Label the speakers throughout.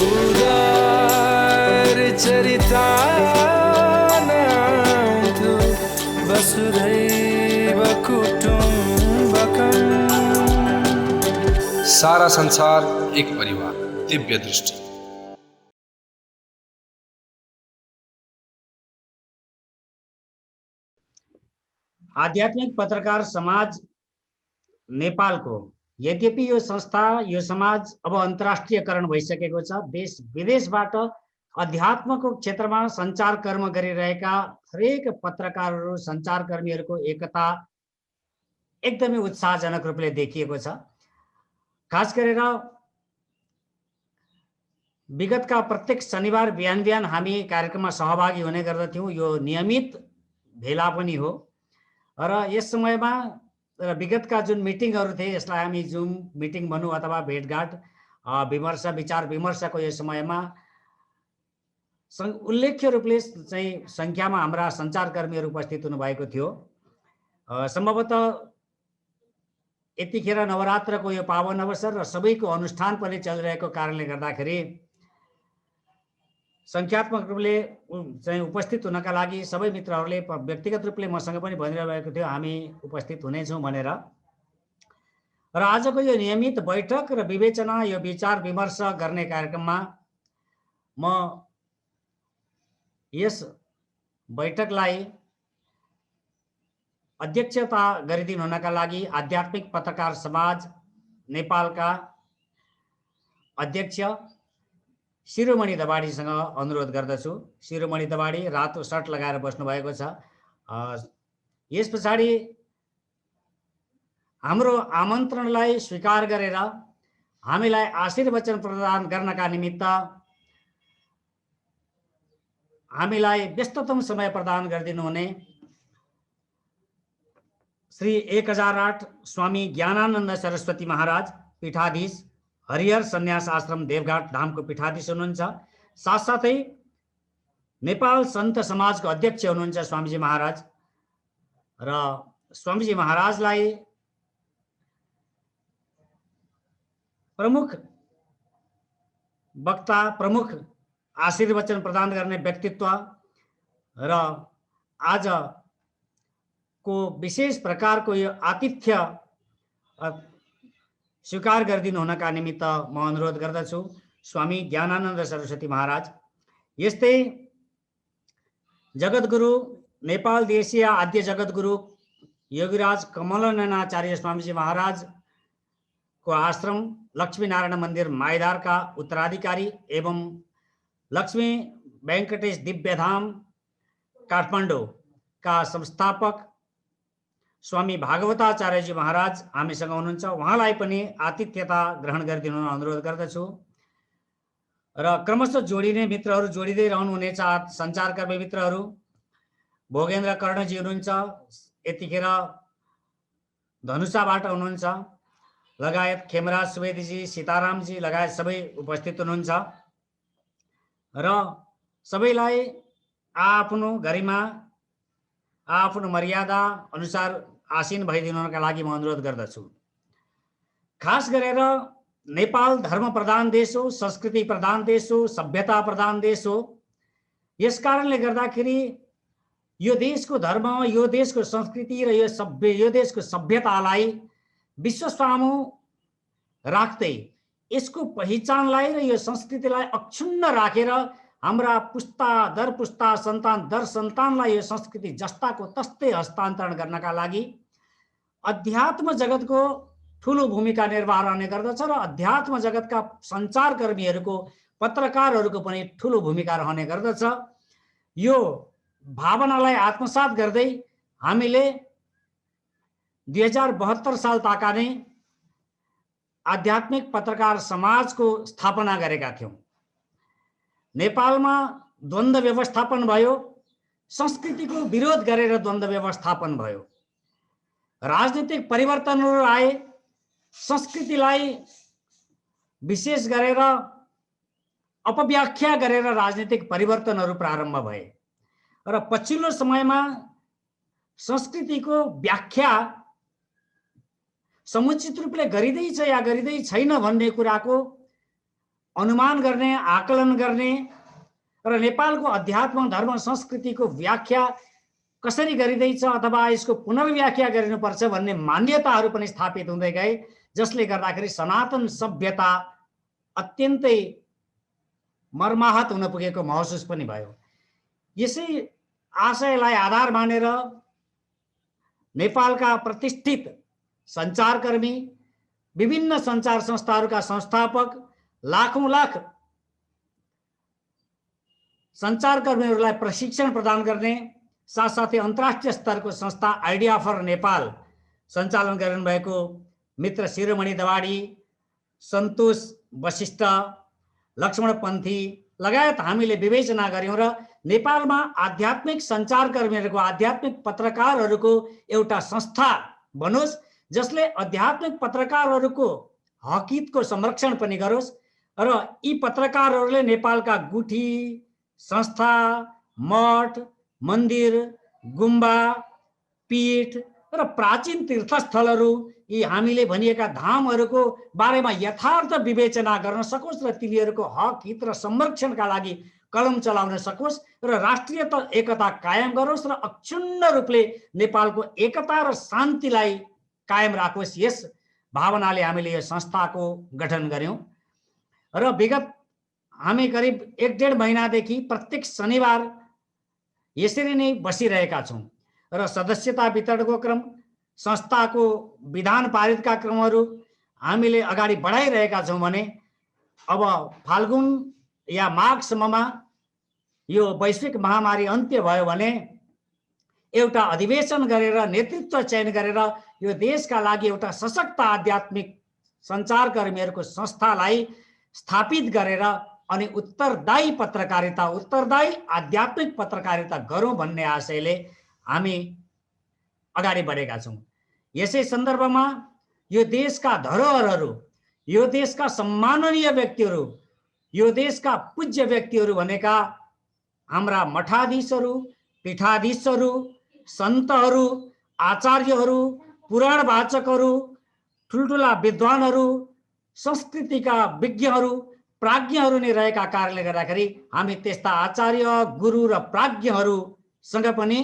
Speaker 1: उदार चरितानां तु वसुधैव कुटुम्बकम्।
Speaker 2: सारा संसार एक परिवार, दिव्य दृष्टि।
Speaker 3: आध्यात्मिक पत्रकार समाज नेपालको यद्यपि यो संस्था यो समाज अब अन्तर्राष्ट्रियकरण भइसकेको छ। देश विदेशबाट अध्यात्मको क्षेत्रमा सञ्चार कर्म गरिरहेका हरेक पत्रकारहरू सञ्चारकर्मीहरूको एकता एकदमै उत्साहजनक रूपले देखिएको छ। खास गरेर विगतका प्रत्येक शनिबार बिहान बिहान हामी कार्यक्रममा सहभागी हुने गर्दथ्यौँ। यो नियमित भेला पनि हो र यस समयमा विगतका जुन मिटिङहरू थिए यसलाई हामी जुम मिटिङ भनौँ अथवा भेटघाट विमर्श विचार विमर्शको यो समयमा उल्लेख्य रूपले चाहिँ सङ्ख्यामा हाम्रा सञ्चारकर्मीहरू उपस्थित हुनुभएको थियो। सम्भवतः यतिखेर नवरात्रको यो पावन अवसर र सबैको अनुष्ठान पनि चलिरहेको कारणले गर्दाखेरि सङ्ख्यात्मक रूपले चाहिँ उपस्थित हुनका लागि सबै मित्रहरूले व्यक्तिगत रूपले मसँग पनि भनिरहेको थियो हामी उपस्थित हुनेछौँ भनेर। र आजको यो नियमित बैठक र विवेचना यो विचार विमर्श गर्ने कार्यक्रममा म यस बैठकलाई अध्यक्षता गरिदिनु हुनका लागि आध्यात्मिक पत्रकार समाज नेपालका अध्यक्ष शिरोमणि दबाडीसँग अनुरोध गर्दछु। शिरोमणि दबाडी रातो सर्ट लगाएर बस्नु भएको छ। यस पछाडि हाम्रो आमन्त्रणलाई स्वीकार गरेर हामीलाई आशीर्वचन प्रदान गर्नका निमित्त हामीलाई व्यस्ततम समय प्रदान गरिदिनु हुने श्री 1008 स्वामी ज्ञानानन्द सरस्वती महाराज पीठाधीश हरिहर सन्यास आश्रम देवघाट धामको पीठाधीश हुनुहुन्छ। साथसाथै नेपाल सन्त समाजको अध्यक्ष हुनुहुन्छ स्वामीजी महाराज र स्वामीजी महाराजलाई प्रमुख वक्ता प्रमुख आशीर्वचन प्रदान गर्ने व्यक्तित्व र आज को विशेष प्रकारको यो आतिथ्य स्वीकार गरिदिनु हुनका निमित्त म अनुरोध गर्दछु स्वामी ज्ञानानन्द सरस्वती महाराज। यस्तै जगद्गुरु नेपाल देशीय आद्य जगद्गुरु योगीराज कमलनयनाचार्य स्वामीजी महाराज को आश्रम लक्ष्मीनारायण मन्दिर माइदारका उत्तराधिकारी एवं लक्ष्मी वेंकटेश दिव्यधाम काठमाडौँका संस्थापक स्वामी भागवताचार्यजी महाराज हामीसँग हुनुहुन्छ। उहाँलाई पनि आतिथ्यता ग्रहण गरिदिनु अनुरोध गर्दछु र क्रमशः जोडिने मित्रहरू जोडिँदै रहनुहुनेछ। सञ्चारकर्मी मित्रहरू भोगेन्द्र कर्णजी हुनुहुन्छ, यतिखेर धनुषाबाट हुनुहुन्छ, लगायत खेमराज सुवेदीजी सीतारामजी लगायत सबै उपस्थित हुनुहुन्छ र सबैलाई आफ्नो गरिमा आफ्नो मर्यादा अनुसार आसीन भइदिनुका लागि म अनुरोध गर्दछु। खास गरेर नेपाल धर्म प्रधान देश हो, संस्कृति प्रधान देश हो, सभ्यता प्रधान देश हो। यस कारणले गर्दाखेरि यो देशको धर्म यो देशको संस्कृति र यो देशको सभ्यतालाई विश्वसामु राख्दै यसको पहिचानलाई र यो संस्कृतिलाई अक्षुण्ण राखेर हाम्रा पुस्ता दर पुस्ता सन्तान दर सन्तानलाई यो संस्कृति जस्ताको तस्तै हस्तान्तरण गर्नका लागि अध्यात्म जगतको ठुलो भूमिका निर्वाह रहने गर्दछ र अध्यात्म जगतका सञ्चारकर्मीहरूको पत्रकारहरूको पनि ठुलो भूमिका रहने गर्दछ। यो भावनालाई आत्मसात गर्दै हामीले 2072 साल ताका नै आध्यात्मिक पत्रकार समाजको स्थापना गरेका थियौं। नेपालमा द्वन्द्व व्यवस्थापन भयो, संस्कृतिको विरोध गरेर द्वन्द्व व्यवस्थापन भयो, राजनीतिक परिवर्तनहरू आए, संस्कृतिलाई विशेष गरेर अपव्याख्या गरेर राजनीतिक परिवर्तनहरू प्रारम्भ भए र पछिल्लो समयमा संस्कृतिको व्याख्या समुचित रूपले गरिँदैछ या गरिँदै छैन भन्ने कुराको अनुमान गर्ने, आकलन गर्ने र नेपालको अध्यात्म धर्म संस्कृतिको व्याख्या कसरी गरिँदैछ अथवा यसको पुनर्व्याख्या गरिनुपर्छ भन्ने मान्यताहरू पनि स्थापित हुँदै गए, जसले गर्दाखेरि सनातन सभ्यता अत्यन्तै मर्माहत हुन पुगेको महसुस पनि भयो। यसै आशयलाई आधार मानेर नेपालका प्रतिष्ठित सञ्चारकर्मी, विभिन्न सञ्चार संस्थाहरूका संस्थापक, लाखौं लाख सञ्चारकर्मीहरूलाई प्रशिक्षण प्रदान गर्ने, साथसाथै अन्तर्राष्ट्रिय स्तरको संस्था आइडिया फर नेपाल सञ्चालन गरिनुभएको मित्र शिरोमणि दवाडी, सन्तोष वशिष्ठ, लक्ष्मण पन्थी लगायत हामीले विवेचना गर्यौं र नेपालमा आध्यात्मिक सञ्चारकर्मीहरूको, आध्यात्मिक पत्रकारहरूको एउटा संस्था बनोस्, जसले आध्यात्मिक पत्रकारहरूको हकितको संरक्षण पनि गरोस् र यी पत्रकारहरूले नेपालका गुठी, संस्था, मठ, मन्दिर, गुम्बा, पीठ र प्राचीन तीर्थस्थलहरू, यी हामीले भनिएका धामहरूको बारेमा यथार्थ विवेचना गर्न सकोस् र तिनीहरूको हक, हित र संरक्षणका लागि कलम चलाउन सकोस् र राष्ट्रिय एकता कायम गरोस् र अक्षुण्ण रूपले नेपालको एकता र शान्तिलाई कायम राखोस्, यस भावनाले हामीले यो संस्थाको गठन गर्यौं र विगत हामी करिब 1.5 महिनादेखि प्रत्येक शनिबार यसरी नै बसिरहेका छौं र सदस्यता वितरणको क्रम, संस्थाको विधान पारितका क्रमहरू हामीले अगाडि बढाइरहेका छौं भने अब फाल्गुन या माघसम्ममा यो वैश्विक महामारी अन्त्य भयो भने एउटा अधिवेशन गरेर, नेतृत्व चयन गरेर यो देशका लागि एउटा सशक्त आध्यात्मिक सञ्चारकर्मीहरूको संस्थालाई स्थापित गरेर अनि उत्तरदायी पत्रकारिता, उत्तरदायी आध्यात्मिक पत्रकारिता गरौँ भन्ने आशयले हामी अगाडि बढेका छौं। यसै सन्दर्भमा यो देशका धरोहरहरू, यो देशका सम्माननीय व्यक्तिहरू, यो देशका पूज्य व्यक्तिहरू भनेका हाम्रा मठाधीशहरू, पीठाधीशहरू, सन्तहरू, आचार्यहरू, पुराण वाचकहरू, ठुल्ठुला विद्वानहरू, संस्कृतिका विज्ञहरू, प्राज्ञहरू नै रहेका कारणले गर्दाखेरि हामी त्यस्ता आचार्य, गुरु र प्राज्ञहरूसँग पनि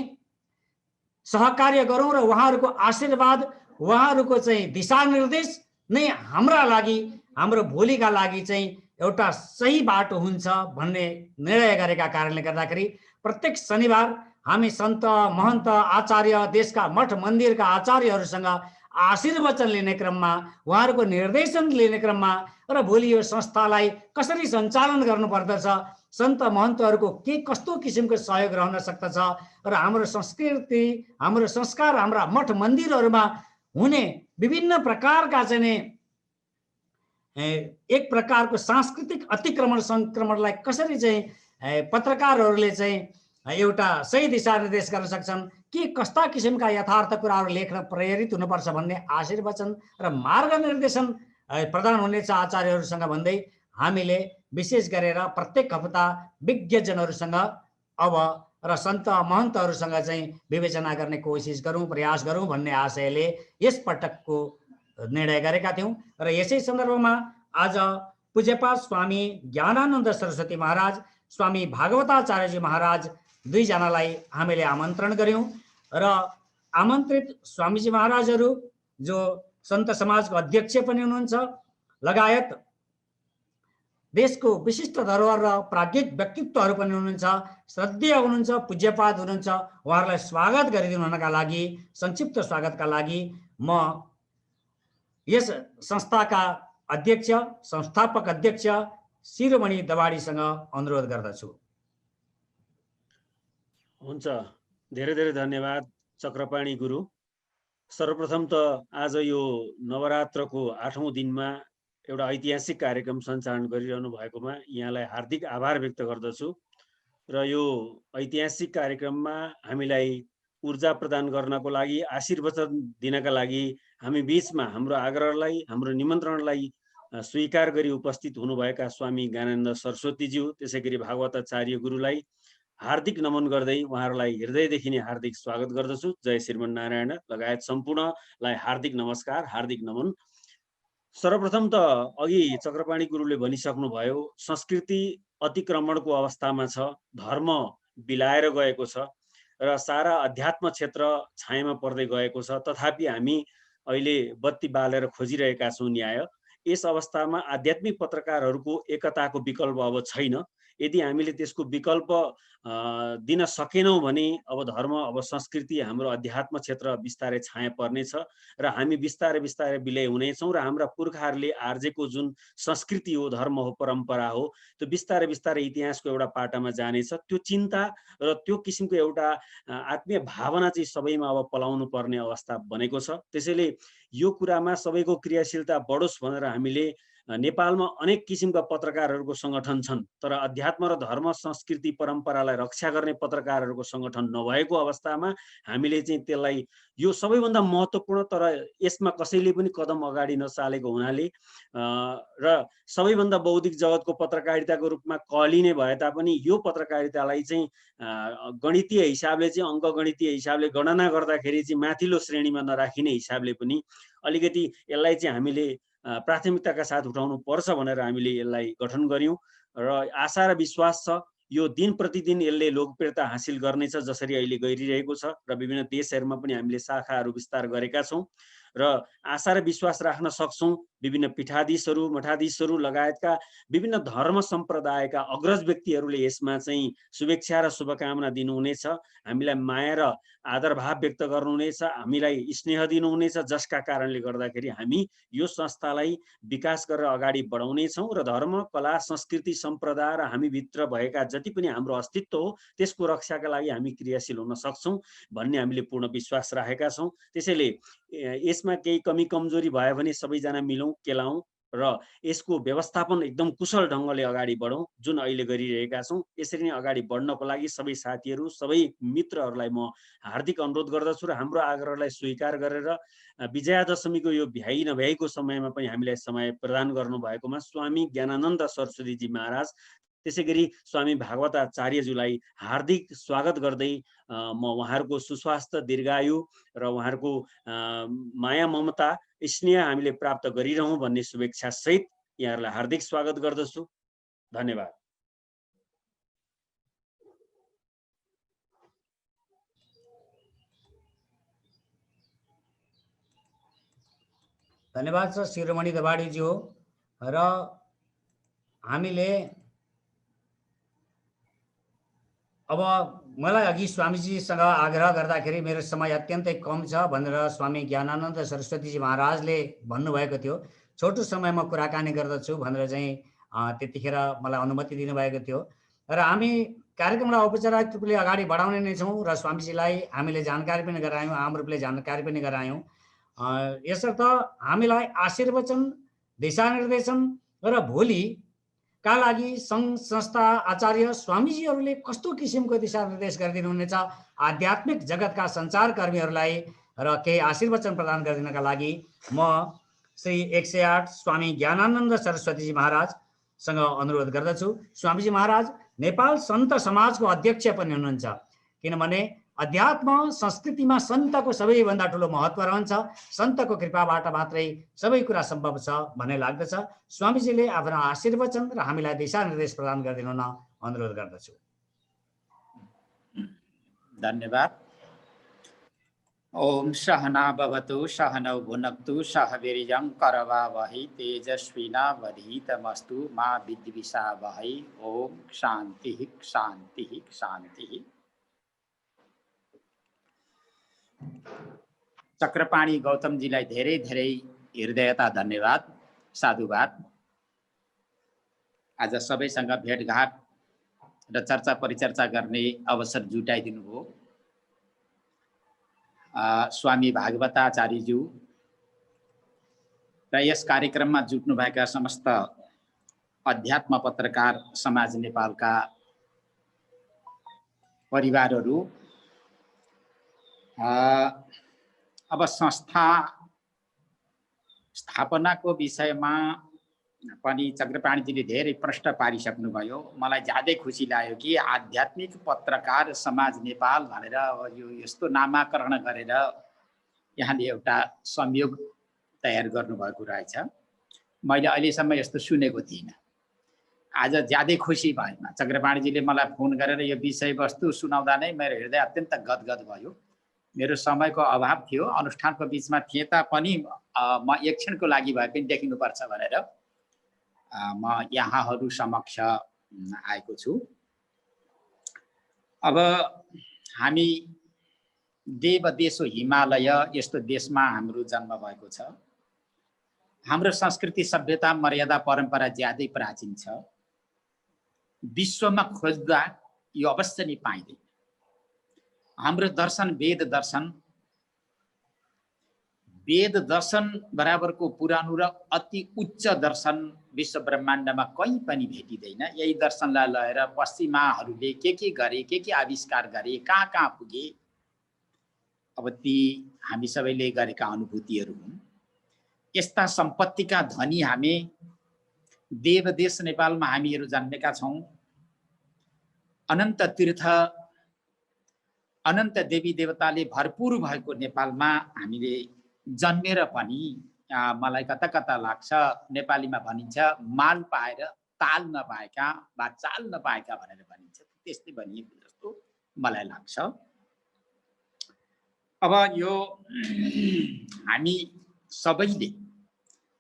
Speaker 3: सहकार्य गरौँ र उहाँहरूको आशीर्वाद, उहाँहरूको चाहिँ दिशानिर्देश नै हाम्रा लागि, हाम्रो भोलिका लागि चाहिँ एउटा सही बाटो हुन्छ भन्ने निर्णय गरेका कारणले गर्दाखेरि प्रत्येक शनिबार हामी सन्त, महन्त, आचार्य, देशका मठ मन्दिरका आचार्यहरूसँग आशीर्वचन लिने क्रममा, उहाँहरूको निर्देशन लिने क्रममा र भोलि यो संस्थालाई कसरी सञ्चालन गर्नुपर्दछ, सन्त महन्तहरूको के कस्तो किसिमको सहयोग रहन सक्दछ र हाम्रो संस्कृति, हाम्रो संस्कार, हाम्रा मठ मन्दिरहरूमा हुने विभिन्न प्रकारका चाहिँ एक प्रकारको सांस्कृतिक अतिक्रमण संक्रमणलाई कसरी चाहिँ पत्रकारहरूले चाहिँ एउटा सही दिशानिर्देश गर्न सक्छन्, के कस्ता किसिमका यथार्थ कुराहरू लेख्न प्रेरित हुनुपर्छ भन्ने आशीर्वचन र मार्गनिर्देशन प्रदान हुनेछ आचार्यहरूसँग भन्दै हामीले विशेष गरेर प्रत्येक हप्ता विज्ञजनहरूसँग अब र सन्त महन्तहरूसँग चाहिँ विवेचना गर्ने कोसिस गरौँ, प्रयास गरौँ भन्ने आशयले यस पटकको निर्णय गरेका थियौँ र यसै सन्दर्भमा आज पूज्यपाद स्वामी ज्ञानानन्द सरस्वती महाराज, स्वामी भागवताचार्यजी महाराज दुईजनालाई हामीले आमन्त्रण गर्यौं र आमन्त्रित स्वामीजी महाराजहरू जो सन्त समाजको अध्यक्ष पनि हुनुहुन्छ लगायत देशको विशिष्ट धरोहर र प्राज्ञिक व्यक्तित्वहरू पनि हुनुहुन्छ, श्रद्धेय हुनुहुन्छ, पूज्यपाद हुनुहुन्छ, उहाँहरूलाई स्वागत गरिदिनुका लागि, संक्षिप्त स्वागतका लागि म यस संस्थाका अध्यक्ष, संस्थापक अध्यक्ष शिरोमणि दवाडीसँग अनुरोध गर्दछु।
Speaker 4: हुन्छ, धेरै धेरै धन्यवाद चक्रपाणी गुरु। सर्वप्रथम त आज यो नवरात्रको 8औं दिनमा एउटा ऐतिहासिक कार्यक्रम सञ्चालन गरिरहनु भएकोमा यहाँलाई हार्दिक आभार व्यक्त गर्दछु र यो ऐतिहासिक कार्यक्रममा हामीलाई ऊर्जा प्रदान गर्नको लागि, आशीर्वचन दिनका लागि हामी बीचमा हाम्रो आग्रहलाई, हाम्रो निमन्त्रणलाई स्वीकार गरी उपस्थित हुनुभएका स्वामी ज्ञानानन्द सरस्वतीज्यू, त्यसैगरी भागवताचार्य गुरुलाई हार्दिक नमन गर्दै उहाँहरूलाई हृदयदेखि नै हार्दिक स्वागत गर्दछु। जय श्रीमन्नारायण लगायत सम्पूर्णलाई हार्दिक नमस्कार, हार्दिक नमन। सर्वप्रथम त अघि चक्रपाणी गुरुले भनिसक्नुभयो, संस्कृति अतिक्रमणको अवस्थामा छ, धर्म बिलाएर गएको छ र सारा अध्यात्म क्षेत्र छायामा पर्दै गएको छ। तथापि हामी अहिले बत्ती बालेर खोजिरहेका छौँ न्याय। यस अवस्थामा आध्यात्मिक पत्रकारहरूको एकताको विकल्प अब छैन। यदि हामीले त्यसको विकल्प दिन सकेनौँ भने अब धर्म, अब संस्कृति, हाम्रो अध्यात्म क्षेत्र बिस्तारै छाया पर्नेछ र हामी बिस्तारै बिस्तारै विलय हुनेछौँ र हाम्रा पुर्खाहरूले आर्जेको जुन संस्कृति हो, धर्म हो, परम्परा हो, त्यो बिस्तारै बिस्तारै इतिहासको एउटा पाटामा जानेछ। त्यो चिन्ता र त्यो किसिमको एउटा आत्मीय भावना चाहिँ सबैमा अब पलाउनु पर्ने अवस्था बनेको छ। त्यसैले यो कुरामा सबैको क्रियाशीलता बढोस् भनेर हामीले नेपालमा अनेक किसिमका पत्रकारहरूको सङ्गठन छन्, तर अध्यात्म र धर्म, संस्कृति, परम्परालाई रक्षा गर्ने पत्रकारहरूको सङ्गठन नभएको अवस्थामा हामीले चाहिँ त्यसलाई, यो सबैभन्दा महत्त्वपूर्ण, तर यसमा कसैले पनि कदम अगाडि नचालेको हुनाले र सबैभन्दा बौद्धिक जगतको पत्रकारिताको रूपमा कहलिने भए तापनि यो पत्रकारितालाई चाहिँ गणितीय हिसाबले चाहिँ, अङ्कगणितीय हिसाबले गणना गर्दाखेरि चाहिँ माथिल्लो श्रेणीमा नराखिने हिसाबले पनि अलिकति यसलाई चाहिँ हामीले प्राथमिकताका साथ उठाउनु पर्छ भनेर हामीले यसलाई गठन गर्यौं र आशा र विश्वास छ यो दिन प्रतिदिन यसले लोकप्रियता हासिल गर्नेछ, जसरी अहिले गरिरहेको छ र विभिन्न देशहरूमा पनि हामीले शाखाहरू विस्तार गरेका छौं र आशा र विश्वास राख्न सक्छौं विभिन्न पीठाधीशहरू, मठाधीशहरू लगायतका विभिन्न धर्म सम्प्रदायका अग्रज व्यक्तिहरूले यसमा चाहिँ शुभेच्छा र शुभकामना दिनुहुनेछ, हामीलाई माया र आदर भाव व्यक्त गर्नुहुनेछ, हामीलाई स्नेह दिनुहुनेछ, जसका कारणले गर्दाखेरि हामी यो संस्थालाई विकास गरेर अगाडि बढाउनेछौँ र धर्म, कला, संस्कृति, सम्प्रदाय र हामी भित्र भएका जति पनि हाम्रो अस्तित्व हो त्यसको रक्षाका लागि हामी क्रियाशील हुन सक्छौं भन्ने हामीले पूर्ण विश्वास राखेका छौं। त्यसैले यसमा केही कमी कमजोरी भयो भने सबैजना मिलौं, केलाउँ र यसको व्यवस्थापन एकदम कुशल ढङ्गले अगाडि बढौँ जुन अहिले गरिरहेका छौं। यसरी नै अगाडि बढ्नको लागि सबै साथीहरू, सबै मित्रहरूलाई म हार्दिक अनुरोध गर्दछु र हाम्रो आग्रहलाई स्वीकार गरेर विजयादशमीको यो भ्याइ नभ्याइको समयमा पनि हामीलाई समय प्रदान गर्नुभएकोमा स्वामी ज्ञानानन्द सरस्वतीजी महाराज, त्यसैगरी स्वामी भागवताचार्यज्यूलाई हार्दिक स्वागत गर्दै म उहाँहरूको सुस्वास्थ्य, दीर्घायु र उहाँहरूको माया, ममता, स्नेह हामीले प्राप्त गरिरहौँ भन्ने शुभेच्छा सहित यहाँहरूलाई हार्दिक स्वागत गर्दछु। धन्यवाद।
Speaker 3: धन्यवाद छ शिरोमणि दबाडीज्यू। र हामीले अब मलाई अघि स्वामीजीसँग आग्रह गर्दाखेरि मेरो समय अत्यन्तै कम छ भनेर स्वामी ज्ञानानन्द सरस्वतीजी महाराजले भन्नुभएको थियो, छोटो समयमा कुराकानी गर्दछु भनेर चाहिँ त्यतिखेर मलाई अनुमति दिनुभएको थियो र हामी कार्यक्रमलाई औपचारिक रूपले अगाडि बढाउने नै छौँ र स्वामीजीलाई हामीले जानकारी पनि गरायौँ, आम रूपले जानकारी पनि गरायौँ। यसर्थ हामीलाई आशीर्वचन, दिशानिर्देशन र भोलि का लागि सङ्घ संस्था आचार्य स्वामीजीहरूले कस्तो किसिमको दिशानिर्देश गरिदिनुहुनेछ आध्यात्मिक जगतका सञ्चारकर्मीहरूलाई र केही आशीर्वचन प्रदान गरिदिनका लागि म श्री 108 स्वामी ज्ञानानन्द सरस्वतीजी महाराजसँग अनुरोध गर्दछु। स्वामीजी महाराज नेपाल सन्त समाजको अध्यक्ष पनि हुनुहुन्छ, किनभने अध्यात्म संस्कृतिमा सन्तको सबैभन्दा ठुलो महत्त्व रहन्छ। सन्तको कृपाबाट मात्रै सबै कुरा सम्भव छ भन्ने लाग्दछ। स्वामीजीले आफ्नो आशीर्वचन र हामीलाई दिशानिर्देश प्रदान गरिदिनु हुन अनुरोध गर्दछु।
Speaker 5: धन्यवाद। ओम सहना भवतु सहनौ भुनक्तु सह वीर्यं करवावहै तेजस्विनावधीतमस्तु मा विद्विषावहै। ओम शान्तिः शान्तिः शान्तिः। चक्रपाणी गौतमजीलाई धेरै धेरै हृदयता धन्यवाद, साधुवाद। आज सबैसँग भेटघाट र चर्चा परिचर्चा गर्ने अवसर जुटाइदिनु भयो। स्वामी भागवताचार्यज्यू र यस कार्यक्रममा जुट्नुभएका समस्त अध्यात्म पत्रकार समाज नेपालका परिवारहरू, अब संस्था स्थापनाको विषयमा पनि चक्रपाणीजीले धेरै प्रश्न पारिसक्नुभयो। मलाई ज्यादै खुसी लाग्यो कि आध्यात्मिक पत्रकार समाज नेपाल भनेर यो यस्तो नामाकरण गरेर यहाँले एउटा संयोग तयार गर्नुभएको रहेछ। मैले अहिलेसम्म यस्तो सुनेको थिइनँ। आज ज्यादै खुसी भएन। चक्रपाणीजीले मलाई फोन गरेर यो विषयवस्तु सुनाउँदा नै मेरो हृदय अत्यन्त गदगद भयो। मेरो समयको अभाव थियो, अनुष्ठानको बिचमा थिए तापनि म एक क्षणको लागि भए पनि देखिनुपर्छ भनेर म यहाँहरू समक्ष आएको छु। अब हामी देव देश हो हिमालय, यस्तो देशमा हाम्रो जन्म भएको छ। हाम्रो संस्कृति, सभ्यता, मर्यादा, परम्परा ज्यादै प्राचीन छ। विश्वमा खोज्दा यो अवश्य नै पाइँदैन। हाम्रो दर्शन वेद दर्शन बराबरको पुरानो र अति उच्च दर्शन विश्व ब्रह्माण्डमा कहीँ पनि भेटिँदैन। यही दर्शनलाई लिएर पश्चिमाहरूले के गरे, के आविष्कार गरे, कहाँ कहाँ पुगे, अब ती हामी सबैले गरेका अनुभूतिहरू हुन्। यस्ता सम्पत्तिका धनी हामी देव देश नेपालमा हामीहरू जन्मेका छौँ। अनन्त तीर्थ, अनन्त देवी देवताले भरपूर भएको नेपालमा हामीले जन्मेर पनि मलाई कता कता लाग्छ, नेपालीमा भनिन्छ माल पाएर ताल नपाएका वा चाल नपाएका भनेर भनिन्छ, त्यस्तै भनिएको जस्तो मलाई लाग्छ। अब यो हामी सबैले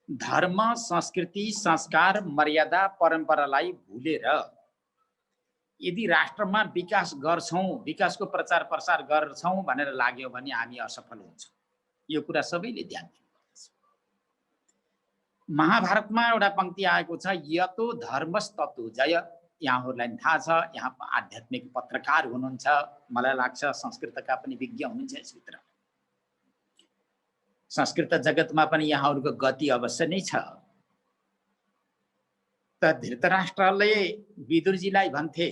Speaker 5: धर्म, संस्कृति, संस्कार, मर्यादा, परम्परालाई भुलेर यदि राष्ट्रमा विकास गर्छौं, विकासको प्रचार प्रसार गर्छौं भनेर लाग्यो भने हामी असफल हुन्छौं। यो कुरा सबैले ध्यान दिनुपर्छ। महाभारतमा एउटा पंक्ति आएको छ, यतो धर्मस्ततो जय। यहाँहरूलाई थाहा छ, यहाँ आध्यात्मिक पत्रकार हुनुहुन्छ, मलाई लाग्छ संस्कृतका पनि विज्ञ हुनुहुन्छ यसभित्र। संस्कृत जगतमा पनि यहाँहरूको गति अवश्य नै छ। त धृतराष्ट्रले विदुरजीलाई भन्थे,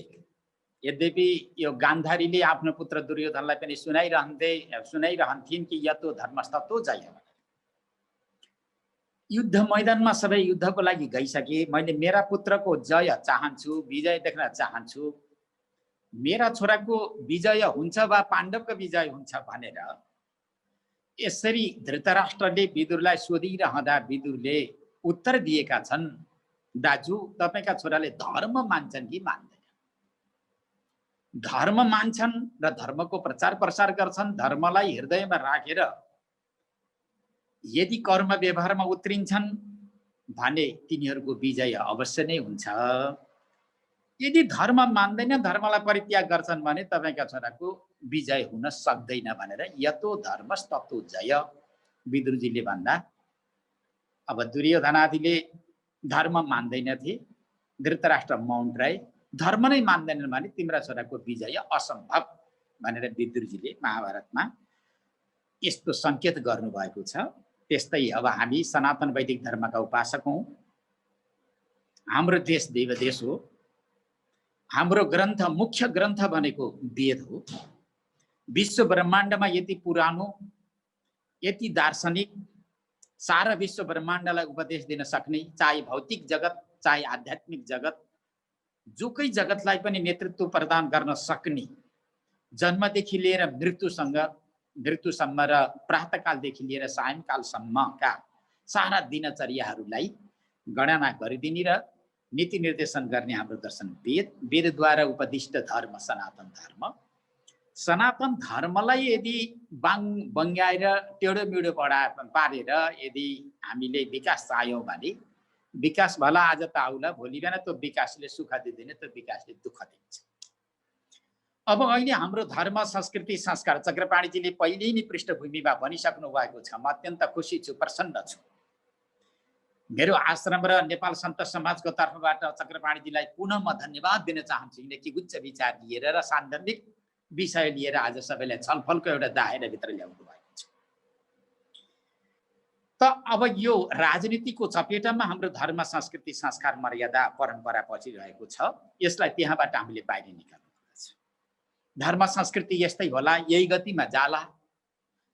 Speaker 5: यद्यपि यो गान्धारीले आफ्नो पुत्र दुर्योधनलाई पनि सुनाइरहन्थिन् कि यतो धर्मस्ततो जय। युद्ध मैदानमा सबै युद्धको लागि गइसके, मैले मेरा पुत्रको जय चाहन्छु, विजय देख्न चाहन्छु, मेरा छोराको विजय हुन्छ वा पाण्डवको विजय हुन्छ भनेर यसरी धृतराष्ट्रले विदुरलाई सोधिरहँदा विदुरले उत्तर दिएका छन्, दाजु तपाईका छोराले धर्म मान्छन् कि मान्दैन? धर्म मान्छन् र धर्मको प्रचार प्रसार गर्छन्, धर्मलाई हृदयमा राखेर यदि कर्म व्यवहारमा उत्रिन्छन् भने तिनीहरूको विजय अवश्य नै हुन्छ। यदि धर्म मान्दैन, धर्मलाई परित्याग गर्छन् भने तपाईका छोराको विजय हुन सक्दैन भनेर यतो धर्मस्ततो जय विदुरजीले भन्दा, अब दुर्योधनादिले धर्म मान्दैनथे, धृतराष्ट्र मौन रहे, धर्म नै मान्दैनन् भने तिम्रा छोराको विजय असम्भव भनेर विदुरजीले महाभारतमा यस्तो संकेत गर्नुभएको छ। त्यस्तै अब हामी सनातन वैदिक धर्मका उपासक हौं। हाम्रो देश देव देश हो। हाम्रो ग्रन्थ, मुख्य ग्रन्थ भनेको वेद हो। विश्व ब्रह्माण्डमा यति पुरानो, यति दार्शनिक, सारा विश्व ब्रह्माण्डलाई उपदेश दिन सक्ने, चाहे भौतिक जगत चाहे आध्यात्मिक जगत, जुकै जगतलाई पनि नेतृत्व प्रदान गर्न सक्ने, जन्मदेखि लिएर मृत्युसम्म र प्रातःकालदेखि लिएर सायंकालसम्मका सारा दिनचर्याहरूलाई गणना गरिदिने र नीति निर्देशन गर्ने हाम्रो दर्शन वेद, वेदद्वारा उपदिष्ट धर्म सनातन धर्म। सनातन धर्मलाई यदि बङ्ग्याएर टेढो मेढो पारेर यदि हामीले विकास चाह्यौँ भने विकास भला आज त आउला, भोलि बिहान त्यो विकासले सुख दिँदैन, त्यो विकासले दुःख दिन्छ। अब अहिले हाम्रो धर्म, संस्कृति, संस्कार चक्रपाणीजीले पहिल्यै नै पृष्ठभूमिमा भनिसक्नु भएको छ। म अत्यन्त खुसी छु, प्रसन्न छु। मेरो आश्रम र नेपाल सन्त समाजको तर्फबाट चक्रपाणीजीलाई पुनः म धन्यवाद दिन चाहन्छु। किनकि उच्च विचार लिएर र सान्दर्भिक विषय लिएर आज सबैलाई छलफलको एउटा दायराभित्र ल्याउनु भएको छ। त अब यो राजनीतिको चपेटामा हाम्रो धर्म, संस्कृति, संस्कार, मर्यादा, परम्परा पछि रहेको छ। यसलाई त्यहाँबाट हामीले बाहिर निकाल्नुपर्छ। धर्म संस्कृति यस्तै होला, यही गतिमा जाला।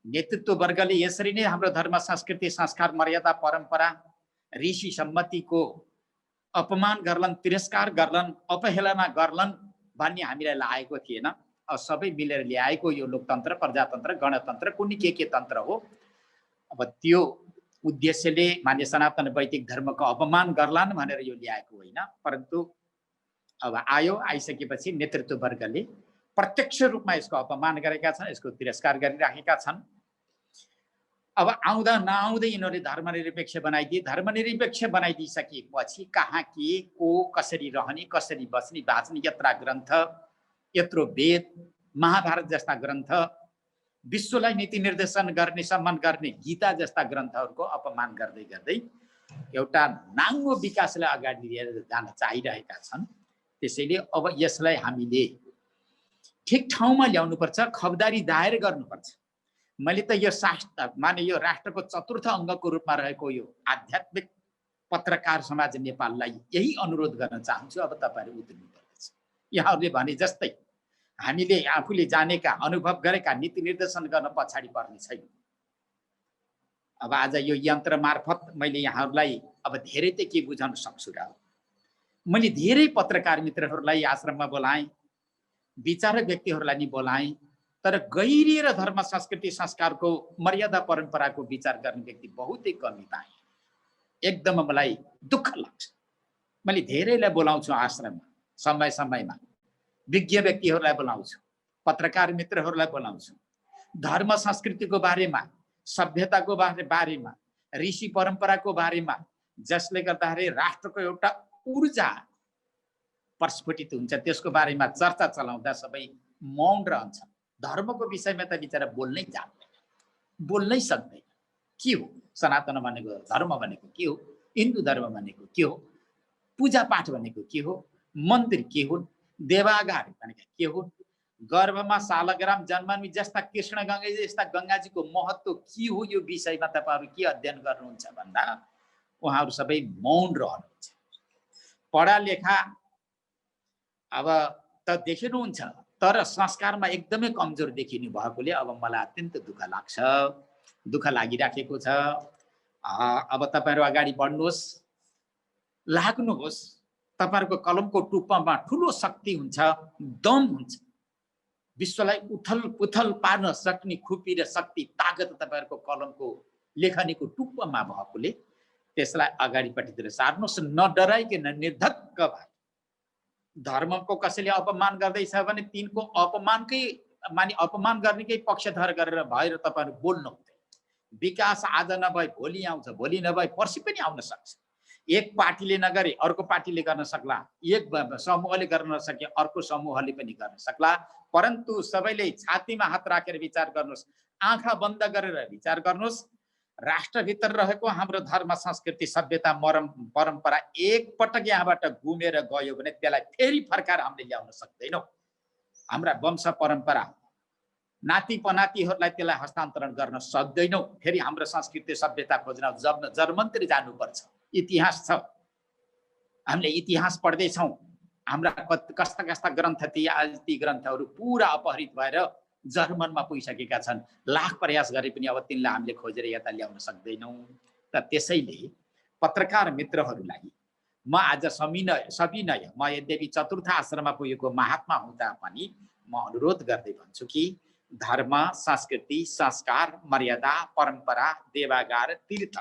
Speaker 5: नेतृत्व वर्गले यसरी नै हाम्रो धर्म, संस्कृति, संस्कार, मर्यादा, परम्परा, ऋषि सम्मतिको अपमान गर्लान्, तिरस्कार गर्लान्, अपहेलना गर्लान् भन्ने हामीलाई लागेको थिएन। अब सबै मिलेर ल्याएको यो लोकतन्त्र, प्रजातन्त्र, गणतन्त्र, कुनै के तन्त्र हो। अब त्यो उद्देश्यले मान्य सनातन वैदिक धर्मको अपमान गर्लान् भनेर यो ल्याएको होइन, परन्तु अब आइसकेपछि नेतृत्व वर्गले प्रत्यक्ष रूपमा यसको अपमान गरेका छन्, यसको तिरस्कार गरिराखेका छन्। अब आउँदा नआउँदै यिनीहरूले धर्मनिरपेक्ष बनाइदिए। धर्मनिरपेक्ष बनाइदिइसकेपछि कहाँ के को कसरी रहने, कसरी बस्ने, बाँच्ने, यत्रा ग्रन्थ, यत्रो वेद, महाभारत जस्ता ग्रन्थ, विश्वलाई नीति निर्देशन गर्ने, सम्मान गर्ने गीता जस्ता ग्रन्थहरूको अपमान गर्दै गर्दै एउटा नाङ्गो विकासलाई अगाडि लिएर जान चाहिरहेका छन्। त्यसैले अब यसलाई हामीले ठिक ठाउँमा ल्याउनुपर्छ, खबरदारी दायर गर्नुपर्छ। मैले त यो शास्त्र माने यो राष्ट्रको चतुर्थ अङ्गको रूपमा रहेको यो आध्यात्मिक पत्रकार समाज नेपाललाई यही अनुरोध गर्न चाहन्छु। अब तपाईँहरू उत्रिनु पर्दछ। यहाँहरूले भने जस्तै हामीले आफूले जानेका, अनुभव गरेका नीति निर्देशन गर्न पछाडि पर्ने छैन। अब आज यो यन्त्र मार्फत मैले यहाँहरूलाई अब धेरै त के बुझाउन सक्छु र। मैले धेरै पत्रकार मित्रहरूलाई आश्रममा बोलाएँ, विचारक व्यक्तिहरूलाई नि बोलाएँ, तर गहिरिएर धर्म, संस्कृति, संस्कारको मर्यादा, परम्पराको विचार गर्ने व्यक्ति बहुतै कमी पाएँ। एकदम मलाई दुःख लाग्छ। मैले धेरैलाई बोलाउँछु आश्रममा, समय समयमा विज्ञ व्यक्तिहरूलाई बोलाउँछु, पत्रकार मित्रहरूलाई बोलाउँछु, धर्म संस्कृतिको बारेमा, सभ्यताको बारेमा, ऋषि परम्पराको बारेमा, जसले गर्दाखेरि राष्ट्रको एउटा ऊर्जा प्रस्फुटित हुन्छ, त्यसको बारेमा चर्चा चलाउँदा सबै मौन रहन्छ। धर्मको विषयमा त बिचरा बोल्नै जान्दैन, बोल्नै सक्दैन। के हो सनातन भनेको, धर्म भनेको के हो, हिन्दू धर्म भनेको के हो, पूजापाठ भनेको के हो, मन्दिर के हुन्, देवागार भनेका के हुन्, गर्भमा सालग्राम जन्मामी जस्ता कृष्ण गङ्गा जस्ता गङ्गाजीको महत्त्व के हो, यो विषयमा तपाईँहरू के अध्ययन गर्नुहुन्छ भन्दा उहाँहरू सबै मौन रहनुहुन्छ। पढा लेखा अब त देखिनुहुन्छ, तर संस्कारमा एकदमै कमजोर देखिनु भएकोले अब मलाई अत्यन्त दुःख लाग्छ, दुःख लागिराखेको छ। अब तपाईँहरू अगाडि बढ्नुहोस्, लाग्नुहोस्। तपाईँहरूको कलमको टुप्पामा ठुलो शक्ति हुन्छ, दम हुन्छ। विश्वलाई उथल पुथल पार्न सक्ने खुपी र शक्ति, तागत तपाईँहरूको कलमको लेखनीको टुप्पामा भएकोले त्यसलाई अगाडिपट्टितिर सार्नुहोस्, नडराइकन निर्धक्क भए। धर्मको कसैले अपमान गर्दैछ भने तिनको अपमानकै माने अपमान गर्नेकै पक्षधर गरेर भएर तपाईँहरू बोल्नु हुँदैन। विकास आज नभए भोलि आउँछ, भोलि नभए पर्सि पनि आउन सक्छ। एक पार्टीले नगरे अर्को पार्टीले गर्न सक्ला, एक समूहले गर्न नसके अर्को समूहले पनि गर्न सक्ला, परन्तु सबैले छातीमा हात राखेर विचार गर्नुहोस्, आँखा बन्द गरेर विचार गर्नुहोस्। राष्ट्रभित्र रहेको हाम्रो धर्म, संस्कृति, सभ्यता, परम्परा एकपटक यहाँबाट घुमेर गयो भने त्यसलाई फेरि फर्काएर हामीले ल्याउन सक्दैनौँ। हाम्रा वंश परम्परा, नाति पनातिहरूलाई त्यसलाई हस्तान्तरण गर्न सक्दैनौँ। फेरि हाम्रो संस्कृति सभ्यता खोज्न जर्मनतिर जानुपर्छ। इतिहास छ, हामीले इतिहास पढ्दैछौँ। हाम्रा कस्ता कस्ता ग्रन्थ थिए, आज ती ग्रन्थहरू पुरा अपहरित भएर जर्मनमा पुगिसकेका छन्। लाख प्रयास गरे पनि अब तिनलाई हामीले खोजेर यता ल्याउन सक्दैनौँ। त त्यसैले पत्रकार मित्रहरूलाई म आज सविनय म यद्यपि चतुर्थ आश्रममा पुगेको महात्मा हुँदा पनि म अनुरोध गर्दै भन्छु कि धर्म, संस्कृति, संस्कार, मर्यादा, परम्परा, देवागार, तीर्थ,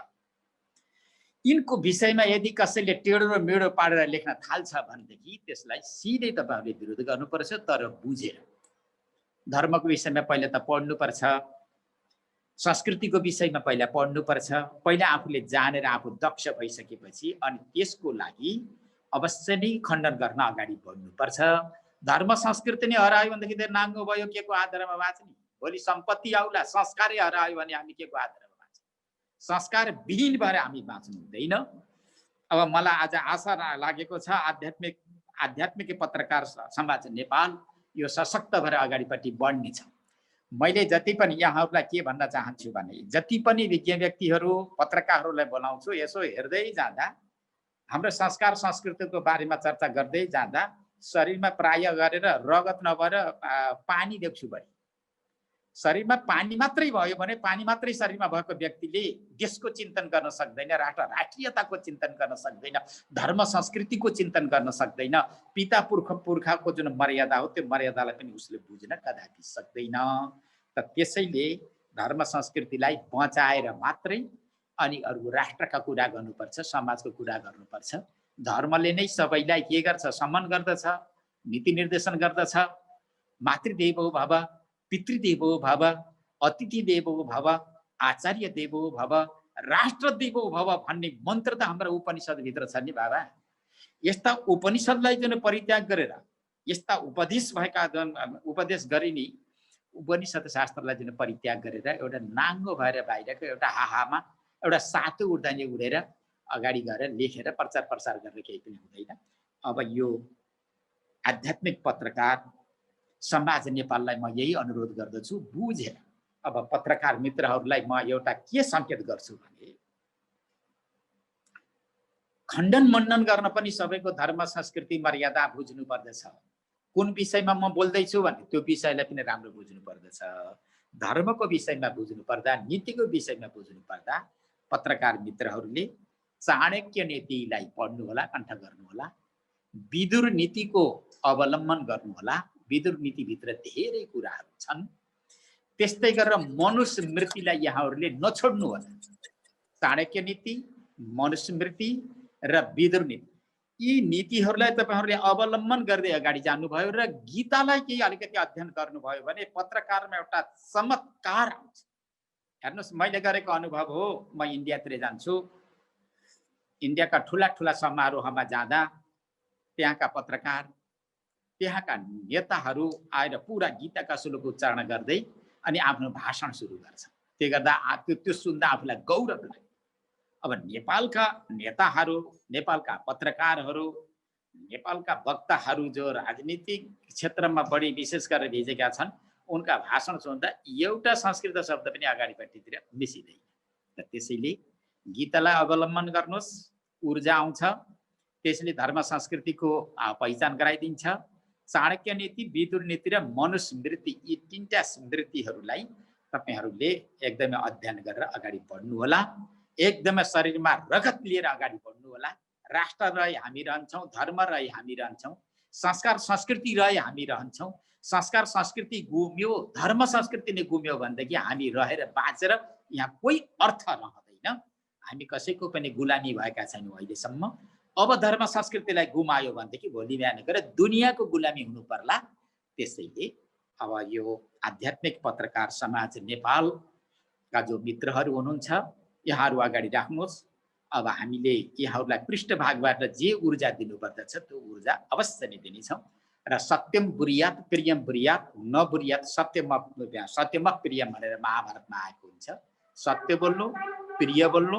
Speaker 5: यिनको विषयमा यदि कसैले टेढो र मेढो पारेर लेख्न थाल्छ भनेदेखि त्यसलाई सिधै तपाईँहरूले विरोध गर्नुपर्छ, तर बुझेर। धर्मको विषयमा पहिला त पढ्नुपर्छ, संस्कृतिको विषयमा पहिला पढ्नुपर्छ, पहिला आफूले जानेर आफू दक्ष भइसकेपछि अनि त्यसको लागि अवश्य नै खण्डन गर्न अगाडि बढ्नुपर्छ। धर्म संस्कृति नै हरायो भनेदेखि त नाङ्गो भयो, के को आधारमा बाँच्ने? भोलि सम्पत्ति आउला, संस्कारै हरायो भने हामी के को आधारमा? संस्कार विहीन भएर हामी बाँच्नु हुँदैन। अब मलाई आज आशा लागेको छ आध्यात्मिक पत्रकार समाज नेपाल यो सशक्त भएर अगाडिपट्टि बढ्नेछ। मैले जति पनि यहाँहरूलाई के भन्न चाहन्छु भने जति पनि विज्ञ व्यक्तिहरू, पत्रकारहरूलाई बोलाउँछु, यसो हेर्दै जाँदा, हाम्रो संस्कार संस्कृतिको बारेमा चर्चा गर्दै जाँदा शरीरमा प्राय गरेर रगत नभएर पानी देख्छु बढी। शरीरमा पानी मात्रै भयो भने, पानी मात्रै शरीरमा भएको व्यक्तिले देशको चिन्तन गर्न सक्दैन, राष्ट्रियताको चिन्तन गर्न सक्दैन, धर्म संस्कृतिको चिन्तन गर्न सक्दैन, पिता पुर्खाको जुन मर्यादा हो त्यो मर्यादालाई पनि उसले बुझ्न कदापि सक्दैन। त त्यसैले धर्म संस्कृतिलाई बचाएर मात्रै अनि अरू राष्ट्रका कुरा गर्नुपर्छ, समाजको कुरा गर्नुपर्छ। धर्मले नै सबैलाई के गर्छ? सम्मान गर्दछ, नीति निर्देशन गर्दछ। मातृदेवो भव, पितृदेवो भव, अतिथि देवो भव, आचार्य देवो भव, राष्ट्र देवो भव भन्ने मन्त्र त हाम्रो उपनिषदभित्र छ नि बाबा। यस्ता उपनिषदलाई जुन परित्याग गरेर यस्ता उपदेश भएका जुन उपदेश गरिने उपनिषद शास्त्रलाई जुन परित्याग गरेर एउटा नाङ्गो भएर बाहिरको एउटा हाहामा एउटा सातो उड्दानी उडेर अगाडि गएर लेखेर प्रचार प्रसार गरेर केही पनि हुँदैन। अब यो आध्यात्मिक पत्रकार समाज नेपाललाई म यही अनुरोध गर्दछु, बुझेर अब पत्रकार मित्रहरूलाई म एउटा के सङ्केत गर्छु भने खण्डन मण्डन गर्न पनि सबैको धर्म संस्कृति मर्यादा बुझ्नु पर्दछ। कुन विषयमा म बोल्दैछु भने त्यो विषयलाई पनि राम्रो बुझ्नु पर्दछ। धर्मको विषयमा बुझ्नु पर्दा, नीतिको विषयमा बुझ्नु पर्दा पत्रकार मित्रहरूले चाणक्य नीतिलाई पढ्नुहोला, कण्ठ गर्नुहोला, विदुर नीतिको अवलम्बन गर्नुहोला। विदुर नीतिभित्र धेरै कुराहरू छन्। त्यस्तै गरेर मनुस्मृतिलाई यहाँहरूले नछोड्नु होला। चाणक्य नीति, मनुस्मृति र विदुर नीति, यी नीतिहरूलाई तपाईँहरूले अवलम्बन गर्दै अगाडि जानुभयो र गीतालाई केही अलिकति अध्ययन गर्नुभयो भने पत्रकारमा एउटा चमत्कार आउँछ। हेर्नुहोस्, मैले गरेको अनुभव हो। म इन्डियातिर जान्छु, इन्डियाका ठुला ठुला समारोहमा जाँदा त्यहाँका पत्रकार, त्यहाँका नेताहरू आएर पुरा गीताका श्लोक उच्चारण गर्दै अनि आफ्नो भाषण सुरु गर्छ। त्यो गर्दा त्यो सुन्दा आफूलाई गौरव लाग्छ। अब नेपालका नेताहरू, नेपालका पत्रकारहरू, नेपालका वक्ताहरू जो राजनीतिक क्षेत्रमा बढी विशेष गरेर भिजेका छन्, उनका भाषण सुन्दा एउटा संस्कृत शब्द पनि अगाडिपट्टितिर मिसिँदैन। त्यसैले गीतालाई अवलम्बन गर्नुहोस्, ऊर्जा आउँछ। त्यसले धर्म संस्कृतिको पहिचान गराइदिन्छ। चाणक्य नीति, विदुर नीति र मनुस्मृति, यी तीनटा स्मृतिहरूलाई तपाईँहरूले एकदमै अध्ययन गरेर अगाडि बढ्नु होला। एकदमै शरीरमा रगत लिएर अगाडि बढ्नु होला। राष्ट्र रहे हामी रहन्छौँ, धर्म रहे हामी रहन्छौँ, संस्कार संस्कृति रहे हामी रहन्छौँ। संस्कार संस्कृति गुम्यो, धर्म संस्कृति नै गुम्यो भनेदेखि हामी रहेर बाँचेर यहाँ कोही अर्थ रहँदैन। हामी कसैको पनि गुलामी भएका छैनौँ अहिलेसम्म। अब धर्म संस्कृतिलाई गुमायो भनेदेखि भोलि बिहान गएर दुनियाँको गुलामी हुनु पर्ला। त्यसैले अब यो आध्यात्मिक पत्रकार समाज नेपालका जो मित्रहरू हुनुहुन्छ, यहाँहरू अगाडि राख्नुहोस्। अब हामीले यहाँहरूलाई पृष्ठभागबाट जे ऊर्जा दिनुपर्दछ त्यो ऊर्जा अवश्य नै दिनेछौँ। र सत्यम बुरियात प्रियम बुरियात न बुरियात सत्यम प्रियम भनेर महाभारतमा आएको हुन्छ। सत्य बोल्नु, प्रिय बोल्नु,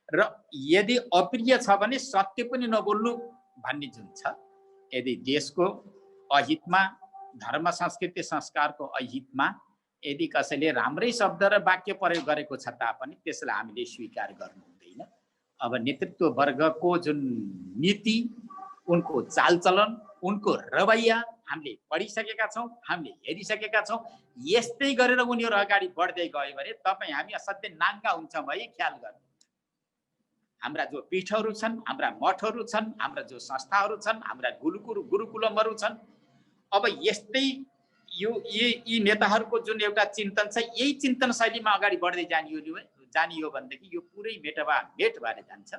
Speaker 5: र यदि अप्रिय छ भने सत्य पनि नबोल्नु भन्ने जुन छ। यदि देशको अहितमा, धर्म संस्कृति संस्कारको अहितमा यदि कसैले राम्रै शब्द र वाक्य प्रयोग गरेको छ तापनि त्यसलाई हामीले स्वीकार गर्नु हुँदैन। अब नेतृत्व वर्गको जुन नीति, उनको चालचलन, उनको रवैया हामीले पढिसकेका छौँ, हामीले हेरिसकेका छौँ। यस्तै गरेर उनीहरू अगाडि बढ्दै गयो भने तपाईँ हामी असाध्यै नाङ्गा हुन्छौँ है, ख्याल गर्नु। हाम्रा जो पीठहरू छन्, हाम्रा मठहरू छन्, हाम्रा जो संस्थाहरू छन्, हाम्रा गुरुकुलमहरू छन्, अब यस्तै यी नेताहरूको जुन एउटा चिन्तन छ, यही चिन्तन शैलीमा अगाडि बढ्दै जानियो भनेदेखि यो पुरै मेट भएर जान्छ।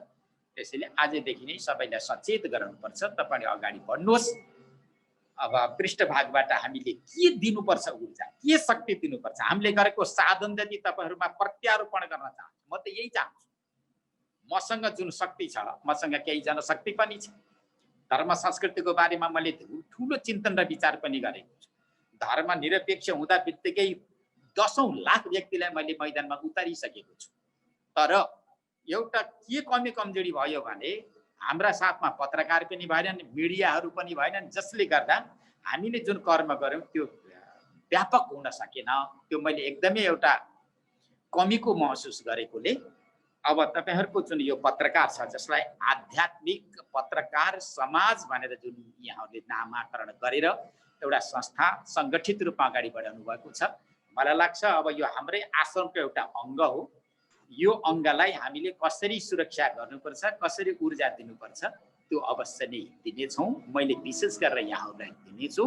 Speaker 5: त्यसैले आजदेखि नै सबैलाई सचेत गराउनुपर्छ। तपाईँले अगाडि बढ्नुहोस्। अब पृष्ठभागबाट हामीले के दिनुपर्छ, ऊर्जा, के शक्ति दिनुपर्छ। हामीले गरेको साधन यदि तपाईँहरूमा प्रत्यारोपण गर्न चाहन्छु, म त यही चाहन्छु। मसँग जुन शक्ति छ, मसँग केही जनशक्ति पनि छ। धर्म संस्कृतिको बारेमा मैले ठुलो चिन्तन र विचार पनि गरेको छु। धर्म निरपेक्ष हुँदा बित्तिकै 10औं लाख व्यक्तिलाई मैले मैदानमा उतारिसकेको छु। तर एउटा के कमी कमजोरी भयो भने हाम्रा साथमा पत्रकार पनि भएनन्, मिडियाहरू पनि भएनन्, जसले गर्दा हामीले जुन कर्म गर्यौँ त्यो व्यापक हुन सकेन। त्यो मैले एकदमै एउटा कमीको महसुस गरेकोले अब तपाईँहरूको जुन यो पत्रकार छ, जसलाई आध्यात्मिक पत्रकार समाज भनेर जुन यहाँहरूले नामाकरण गरेर एउटा संस्था सङ्गठित रूपमा अगाडि बढाउनु भएको छ, मलाई लाग्छ अब यो हाम्रै आश्रमको एउटा अङ्ग हो। यो अङ्गलाई हामीले कसरी सुरक्षा गर्नुपर्छ, कसरी ऊर्जा दिनुपर्छ, त्यो अवश्य नै दिनेछौँ। मैले विशेष गरेर यहाँहरूलाई दिनेछु।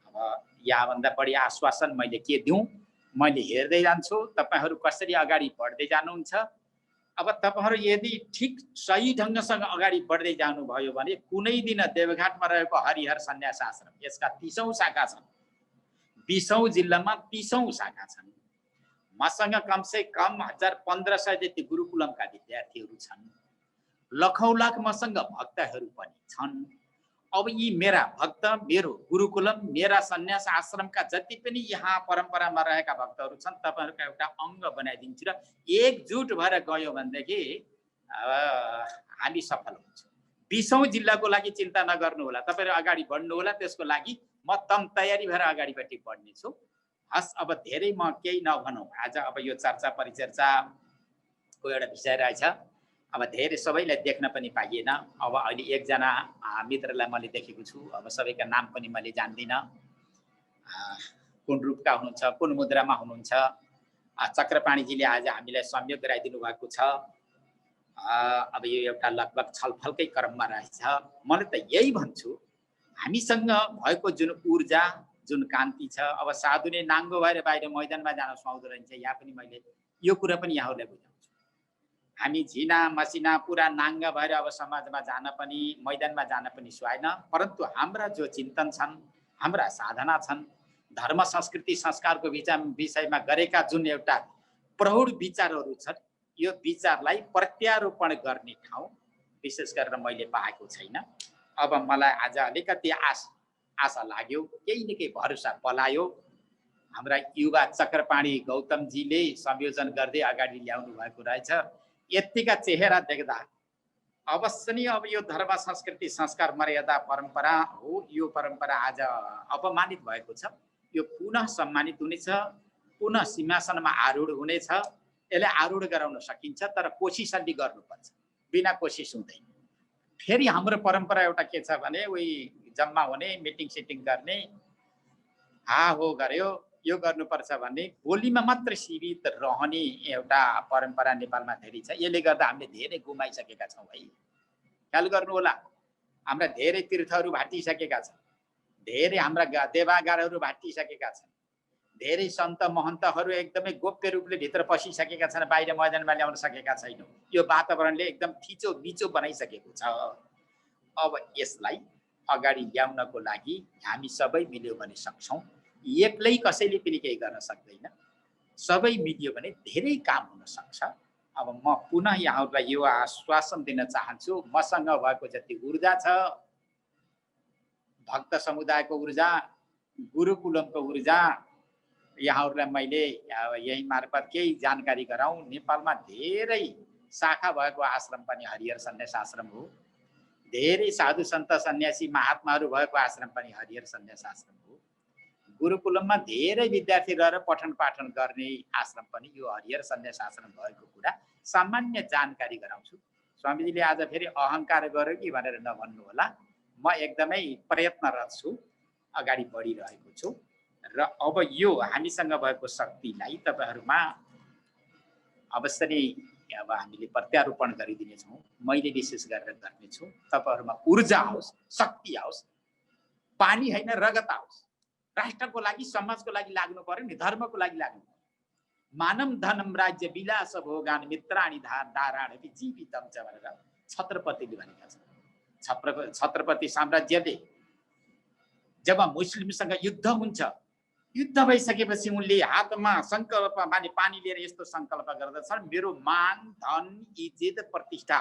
Speaker 5: अब यहाँभन्दा बढी आश्वासन मैले के दिउँ, मैले हेर्दै जान्छु तपाईँहरू कसरी अगाडि बढ्दै जानुहुन्छ। अब तपाईहरु यदि ठिक सही ढंगसँग अगाडि बढ्दै जानुभयो भने कुनै दिन देवघाटमा रहेको हरिहर सन्यास आश्रम यसका 30औं शाखा छन्, 20औं जिल्लामा 30औं शाखा छन्। मसँग कमसे कम 1500 जति गुरुकुलमका विद्यार्थीहरू छन्, लखौं लाख मसँग भक्तहरू पनि छन्। अब यी मेरा भक्त, मेरो गुरुकुलम, मेरा सन्यास आश्रमका जति पनि यहाँ परम्परामा रहेका भक्तहरू छन्, तपाईहरुका एउटा अङ्ग बनाइदिन्छु र एकजुट भएर गयो भनेदेखि हामी सफल हुन्छौँ। 20औं जिल्लाको लागि चिन्ता नगर्नु होला, तपाईहरु अगाडि बढ्नु होला, त्यसको लागि म तम तयारी भएर अगाडिपट्टि बढ्ने छु। हस्, अब धेरै म केही नभनौँ, आज अब यो चर्चा परिचर्चाको एउटा विषय रहेछ। अब धेरै सबैलाई देख्न पनि पाइएन। अब अहिले एकजना मित्रलाई मैले देखेको छु, अब सबैका नाम पनि मैले जान्दिनँ, कुन रूपका हुनुहुन्छ, कुन मुद्रामा हुनुहुन्छ। चक्रपाणीजीले आज हामीलाई संयोग गराइदिनु भएको छ। अब यो एउटा लगभग छलफलकै क्रममा रहेछ। मैले त यही भन्छु, हामीसँग भएको जुन ऊर्जा, जुन कान्ति छ, अब साधुले नाङ्गो भएर बाहिर मैदानमा जान सुहाउँदो रहन्छ। यहाँ पनि मैले यो कुरा पनि यहाँहरूलाई बुझाउँछु। हामी झिना मसिना पुरा नाङ्गा भएर अब समाजमा जान पनि, मैदानमा जान पनि सुहाएन। परन्तु हाम्रा जो चिन्तन छन्, हाम्रा साधना छन्, धर्म संस्कृति संस्कारको विषयमा गरेका जुन एउटा प्रौढ विचारहरू छन्, यो विचारलाई प्रत्यारोपण गर्ने ठाउँ विशेष गरेर मैले पाएको छैन। अब मलाई आज अलिकति आशा लाग्यो, केही न केही भरोसा पलायो। हाम्रा युवा चक्रपाणी गौतमजीले संयोजन गर्दै अगाडि ल्याउनु भएको रहेछ। यतिका चेहरा देख्दा अवश्य नै अब यो धर्म संस्कृति संस्कार मर्यादा परम्परा हो, यो परम्परा आज अपमानित भएको छ, यो पुनः सम्मानित हुनेछ, पुनः सिंहासनमा आरूढ हुनेछ। यसलाई आरूढ गराउन सकिन्छ, तर कोसिस अलि गर्नुपर्छ, बिना कोसिस हुँदैन। फेरि हाम्रो परम्परा एउटा के छ भने उही जम्मा हुने, मिटिङ सिटिङ गर्ने, हा हो गर्यो, यो गर्नुपर्छ भन्ने बोलीमा मात्र सीमित रहने एउटा परम्परा नेपालमा धेरै छ। यसले गर्दा हामीले धेरै गुमाइसकेका छौँ है, ख्याल गर्नु होला। हाम्रा धेरै तीर्थहरू भाटिसकेका छन्, धेरै हाम्रा देवागारहरू भाटिसकेका छन्, धेरै सन्त महन्तहरू एकदमै गोप्य रूपले भित्र पसिसकेका छन्, बाहिर मैदानमा ल्याउन सकेका छैनौँ। यो वातावरणले एकदम थिचो मिचो बनाइसकेको छ। अब यसलाई अगाडि ल्याउनको लागि हामी सबै मिल्यो भने सक्छौँ। एक्लै कसैले पनि केही गर्न सक्दैन, सबै मिल्यो भने धेरै काम हुन सक्छ। अब म पुनः यहाँहरूलाई यो आश्वासन दिन चाहन्छु, मसँग भएको जति ऊर्जा छ, भक्त समुदायको ऊर्जा, गुरुकुलमको ऊर्जा, यहाँहरूलाई मैले यही मार्फत केही जानकारी गराउँ। नेपालमा धेरै शाखा भएको आश्रम पनि हरिहर सन्यास आश्रम हो, धेरै साधु सन्त सन्यासी महात्माहरू भएको आश्रम पनि हरिहर सन्यास आश्रम हो। गुरुकुलममा धेरै विद्यार्थी रहेर पठन पाठन गर्ने आश्रम पनि यो हरिहर सन्यास आश्रम भएको कुरा सामान्य जानकारी गराउँछु। स्वामीजीले आज फेरि अहङ्कार गर्यो कि भनेर नभन्नु होला, म एकदमै प्रयत्नरत छु, अगाडि बढिरहेको छु। र अब यो हामीसँग भएको शक्तिलाई तपाईहरुमा अवश्य नै अब हामीले प्रत्यारोपण गरिदिनेछौँ। मैले विशेष गरेर गर्नेछु। तपाईहरुमा ऊर्जा आओस्, शक्ति आओस्, पानी हैन रगत आओस्। राष्ट्रको लागि, समाजको लागि लाग्नु पर्यो नि, धर्मको लागि लाग्नु पर्यो। मानम धनम राज्य विलास भोगान मित्राणि धाराणि जीवितम च भनेर छत्रपतिले भनेका छन्। छत्रपति साम्राज्यले जब मुस्लिमसँग युद्ध हुन्छ, युद्ध भइसकेपछि उनले हातमा संकल्प माने पानी लिएर यस्तो संकल्प गर्दछन्, मेरो मान धन इज्जत प्रतिष्ठा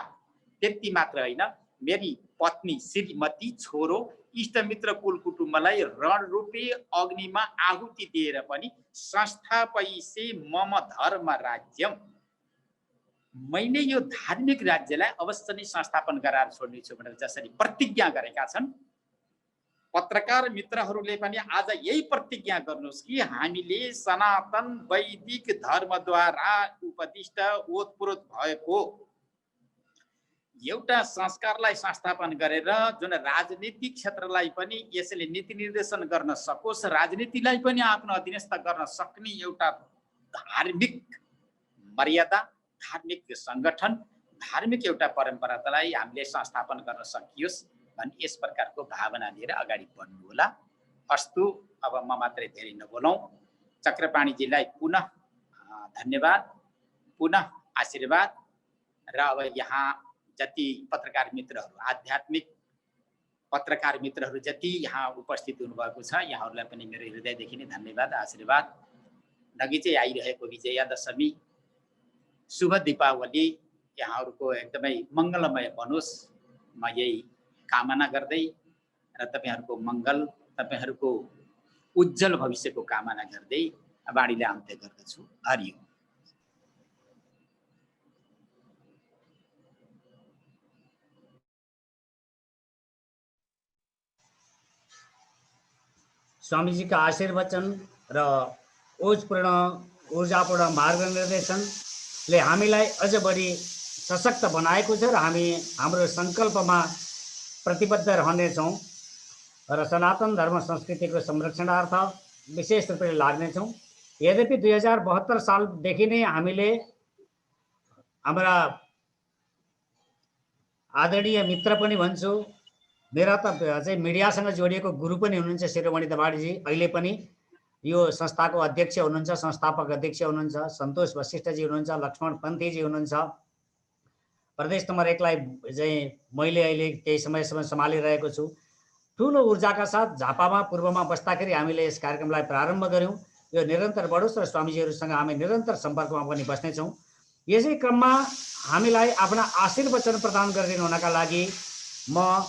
Speaker 5: त्यति मात्र होइन, मेरी पत्नी श्रीमती छोरो इष्टमित्र कुल कुटुम्बलाई रणरूपी अग्निमा आहुति दिएर पनि संस्थापयिसे मम धर्म राज्यम, मैले यो धार्मिक राज्यलाई अवश्य नै संस्थापन गराएर छोड्नेछु भनेर जसरी प्रतिज्ञा गरेका छन्, पत्रकार मित्रहरूले पनि आज यही प्रतिज्ञा गर्नुहोस् कि हामीले सनातन वैदिक धर्मद्वारा उपदिष्ट ओतप्रोत भएको एउटा संस्कारलाई संस्थापन गरेर जुन राजनीतिक क्षेत्रलाई पनि यसले नीति निर्देशन गर्न सकोस्, राजनीतिलाई पनि आफ्नो अधीनस्थ गर्न सक्ने एउटा धार्मिक मर्यादा, धार्मिक संगठन, धार्मिक एउटा परम्परालाई हामीले संस्थापन गर्न सकियोस् भन्ने यस प्रकारको भावना लिएर अगाडि बढ्नु होला। अस्तु, अब म मात्रै धेरै नबोलौँ। चक्रपाणीजीलाई पुनः धन्यवाद, पुनः आशीर्वाद, र अब यहाँ जति पत्रकार मित्रहरू, आध्यात्मिक पत्रकार मित्रहरू जति यहाँ उपस्थित हुनुभएको छ, यहाँहरूलाई पनि मेरो हृदयदेखि नै धन्यवाद, आशीर्वाद। नजिकै आइरहेको विजयादशमी, शुभ दीपावली यहाँहरूको एकदमै मङ्गलमय बनोस्, म यही कामना गर्दै र तपाईँहरूको मङ्गल, तपाईँहरूको उज्जवल भविष्यको कामना गर्दै वाणीलाई अन्त्य गर्दछु। हरिओम।
Speaker 3: स्वामीजीका आशीर्वचन र ओजपूर्ण ऊर्जापूर्ण मार्गनिर्देशनले हामीलाई अझ बढी सशक्त बनाएको छ र हामी हाम्रो सङ्कल्पमा प्रतिबद्ध रहनेछौँ र सनातन धर्म संस्कृतिको संरक्षणार्थ विशेष रूपले लाग्नेछौँ। यद्यपि 2072 सालदेखि नै हामीले हाम्रा आदरणीय मित्र पनि भन्छु, मेरा त चाहिँ मिडियासँग जोडिएको गुरु पनि हुनुहुन्छ शिरोमणि दबाडीजी, अहिले पनि यो संस्थाको अध्यक्ष हुनुहुन्छ, संस्थापक अध्यक्ष हुनुहुन्छ। सन्तोष वशिष्ठजी हुनुहुन्छ, लक्ष्मण पन्थीजी हुनुहुन्छ। प्रदेश नम्बर 1 लाई चाहिँ मैले अहिले केही समयसम्म सम्हालिरहेको छु। ठुलो ऊर्जाका साथ झापामा पूर्वमा बस्दाखेरि हामीले यस कार्यक्रमलाई प्रारम्भ गऱ्यौँ। यो निरन्तर बढोस् र स्वामीजीहरूसँग हामी निरन्तर सम्पर्कमा पनि बस्नेछौँ। यसै क्रममा हामीलाई आफ्ना आशीर्वचन प्रदान गरिदिनु हुनका लागि म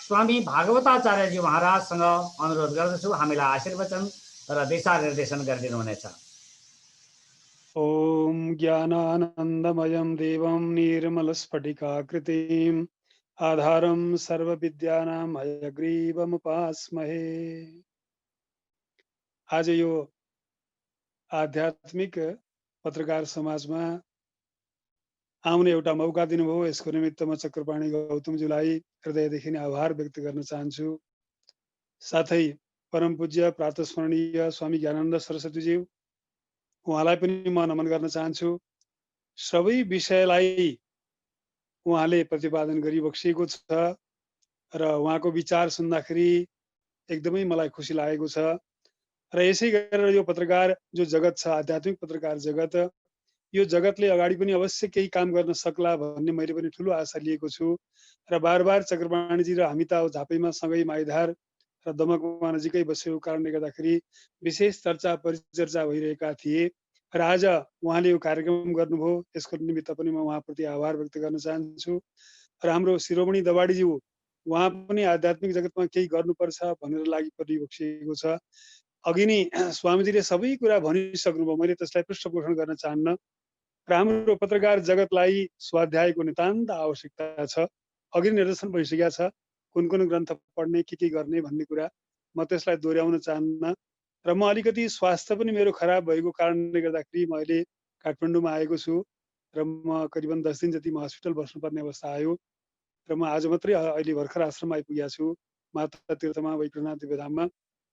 Speaker 3: स्वामी भागवताचार्यजी महाराजसँग अनुरोध गर्दछु, हामीलाई आशीर्वचन र दिशा निर्देशन गरिदिनु हुनेछ।
Speaker 6: ओम ज्ञानानन्दमयं देवं निर्मलस्फटिकाकृतिम् आधारं सर्वविद्यानां हयग्रीवमुपास्महे। आज यो आध्यात्मिक पत्रकार समाजमा आउने एउटा मौका दिनुभयो, यसको निमित्त म चक्रपाणी गौतमज्यूलाई हृदयदेखि नै आभार व्यक्त गर्न चाहन्छु। साथै परम पूज्य प्रातस्मरणीय स्वामी ज्ञानानन्द सरस्वतीज्यू, उहाँलाई पनि म नमन गर्न चाहन्छु। सबै विषयलाई उहाँले प्रतिपादन गरिबक्सिएको छ र उहाँको विचार सुन्दाखेरि एकदमै मलाई खुसी लागेको छ। र यसै गरेर यो पत्रकार जो जगत छ, आध्यात्मिक पत्रकार जगत, यो जगतले अगाडि पनि अवश्य केही काम गर्न सक्ला भन्ने मैले पनि ठुलो आशा लिएको छु। र बार चक्रपाणीजी र हामी त झापैमा सँगै माइधार र दमकमा नजिकै बसेको कारणले गर्दाखेरि विशेष चर्चा परिचर्चा भइरहेका थिए र आज उहाँले यो कार्यक्रम गर्नुभयो, यसको निमित्त पनि म उहाँप्रति आभार व्यक्त गर्न चाहन्छु। र हाम्रो शिरोमणि दबाडीज्यू, उहाँ पनि आध्यात्मिक जगतमा केही गर्नुपर्छ भनेर लागि परिबक्सिएको छ। अघि नै स्वामीजीले सबै कुरा भनिसक्नुभयो, मैले त्यसलाई पृष्ठपोषण गर्न चाहन्न। र हाम्रो पत्रकार जगतलाई स्वाध्यायको नितान्त आवश्यकता छ। अघि निर्देशन भइसकेका छ कुन कुन ग्रन्थ पढ्ने, के गर्ने भन्ने कुरा, म त्यसलाई दोहोऱ्याउन चाहन्न। र म अलिकति स्वास्थ्य पनि मेरो खराब भएको कारणले गर्दाखेरि म अहिले काठमाडौँमा आएको छु र म करिबन 10 दिन जति म हस्पिटल बस्नुपर्ने अवस्था आयो र म आज मात्रै अहिले भर्खर आश्रम आइपुगेको छु माता तीर्थमा, वैकुण्ठनाथ दिव्यधाममा।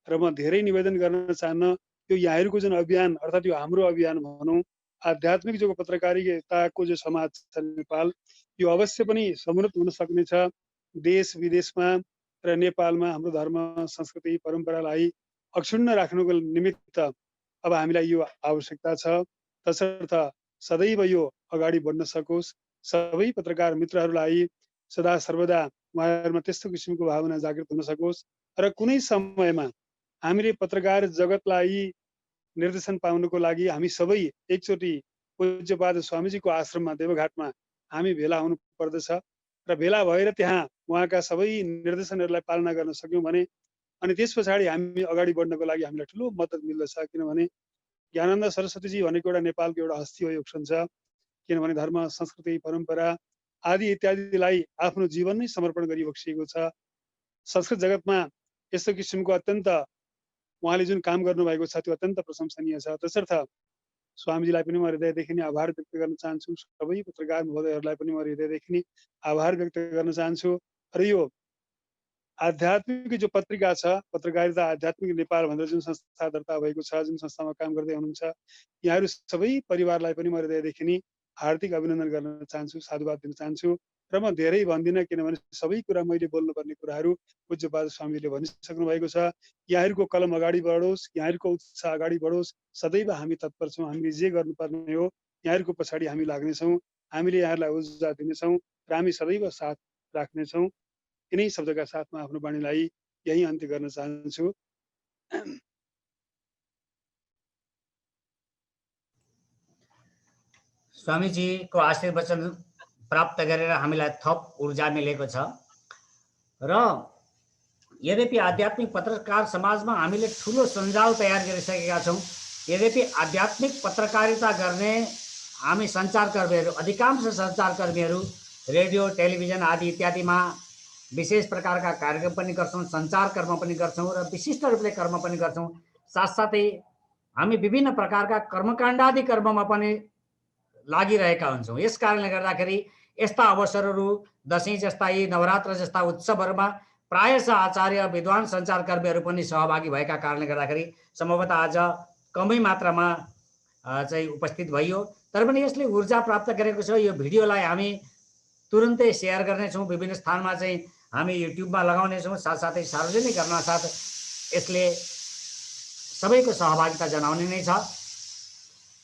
Speaker 6: र म धेरै निवेदन गर्न चाहन्न, यो यहाँहरूको जुन अभियान अर्थात् यो हाम्रो अभियान भनौँ, आध्यात्मिक जो पत्रकारिताको जो समाज छ नेपाल, यो अवश्य पनि समृद्ध हुन सक्नेछ। देश विदेशमा र नेपालमा हाम्रो धर्म संस्कृति परम्परालाई अक्षुण्ण राख्नुको निमित्त अब हामीलाई यो आवश्यकता छ। तसर्थ सदैव यो अगाडि बढ्न सकोस्। सबै पत्रकार मित्रहरूलाई सदा सर्वदा उहाँहरूमा त्यस्तो किसिमको भावना जागृत हुन सकोस् र कुनै समयमा हामीले पत्रकार जगतलाई निर्देशन पाउनको लागि हामी सबै एकचोटि पूज्यपाद स्वामीजीको आश्रममा देवघाटमा हामी भेला हुनु पर्दछ र भेला भएर त्यहाँ उहाँका सबै निर्देशनहरूलाई पालना गर्न सक्यौँ भने अनि त्यस पछाडि हामी अगाडि बढ्नको लागि हामीलाई ठुलो मद्दत मिल्दछ। किनभने ज्ञानानन्द सरस्वतीजी भनेको एउटा नेपालको एउटा हस्ती हो, योगसन छ। किनभने धर्म संस्कृति परम्परा आदि इत्यादिलाई आफ्नो जीवन नै समर्पण गरिबक्सिएको छ। संस्कृत जगतमा यस्तो किसिमको अत्यन्त उहाँले जुन काम गर्नुभएको छ त्यो अत्यन्त प्रशंसनीय छ। तसर्थ स्वामीजीलाई पनि म हृदयदेखि नै आभार व्यक्त गर्न चाहन्छु। सबै पत्रकार महोदयहरूलाई पनि म हृदयदेखि नै आभार व्यक्त गर्न चाहन्छु। र यो आध्यात्मिक जो पत्रिका छ, पत्रकारिता आध्यात्मिक नेपाल भनेर जुन संस्था दर्ता भएको छ, जुन संस्थामा काम गर्दै हुनुहुन्छ, यहाँहरू सबै परिवारलाई पनि म हृदयदेखि नै हार्दिक अभिनन्दन गर्न चाहन्छु, साधुवाद दिन चाहन्छु। र म धेरै भन्दिनँ, किनभने सबै कुरा मैले बोल्नुपर्ने कुराहरू पूज्यपाद स्वामीले भनिसक्नु भएको छ। यहाँहरूको कलम अगाडि बढोस्, यहाँहरूको उत्साह अगाडि बढोस्, सदैव हामी तत्पर छौँ। हामीले जे गर्नुपर्ने हो यहाँहरूको पछाडि हामी लाग्नेछौँ हामीले यहाँहरूलाई ऊर्जा दिनेछौँ र हामी सदैव साथ राख्नेछौँ। यिनै शब्दका साथमा आफ्नो वाणीलाई यही अन्त्य गर्न चाहन्छु।
Speaker 3: स्वामीजीको आशीर्वचन प्राप्त गरेर हामीलाई थप ऊर्जा मिलेको छ र यद्यपि आध्यात्मिक पत्रकार समाजमा हामीले ठुलो सञ्जाल तयार गरिसकेका छौँ, यद्यपि आध्यात्मिक पत्रकारिता गर्ने हामी सञ्चारकर्मीहरू, अधिकांश सञ्चारकर्मीहरू रेडियो टेलिभिजन आदि इत्यादिमा विशेष प्रकारका कार्यक्रम पनि गर्छौँ, सञ्चार कर्म पनि गर्छौँ र विशिष्ट रूपले कर्म पनि गर्छौँ। साथसाथै हामी विभिन्न प्रकारका कर्मकाण्डादि कर्ममा पनि लागिरहेका हुन्छौँ। यस कारणले गर्दाखेरि यस्ता अवसरहरू, दसैँ जस्ता यी नवरात्र जस्ता उत्सवहरूमा प्रायः आचार्य विद्वान सञ्चारकर्मीहरू पनि सहभागी भएका कारणले गर्दाखेरि सम्भवतः आज कमै मात्रामा चाहिँ उपस्थित भइयो। तर पनि यसले ऊर्जा प्राप्त गरेको छ। यो भिडियोलाई हामी तुरुन्तै सेयर गर्नेछौँ, विभिन्न स्थानमा चाहिँ हामी युट्युबमा लगाउनेछौँ, साथसाथै सार्वजनिक गर्नासाथ यसले सबैको सहभागिता जनाउने नै छ।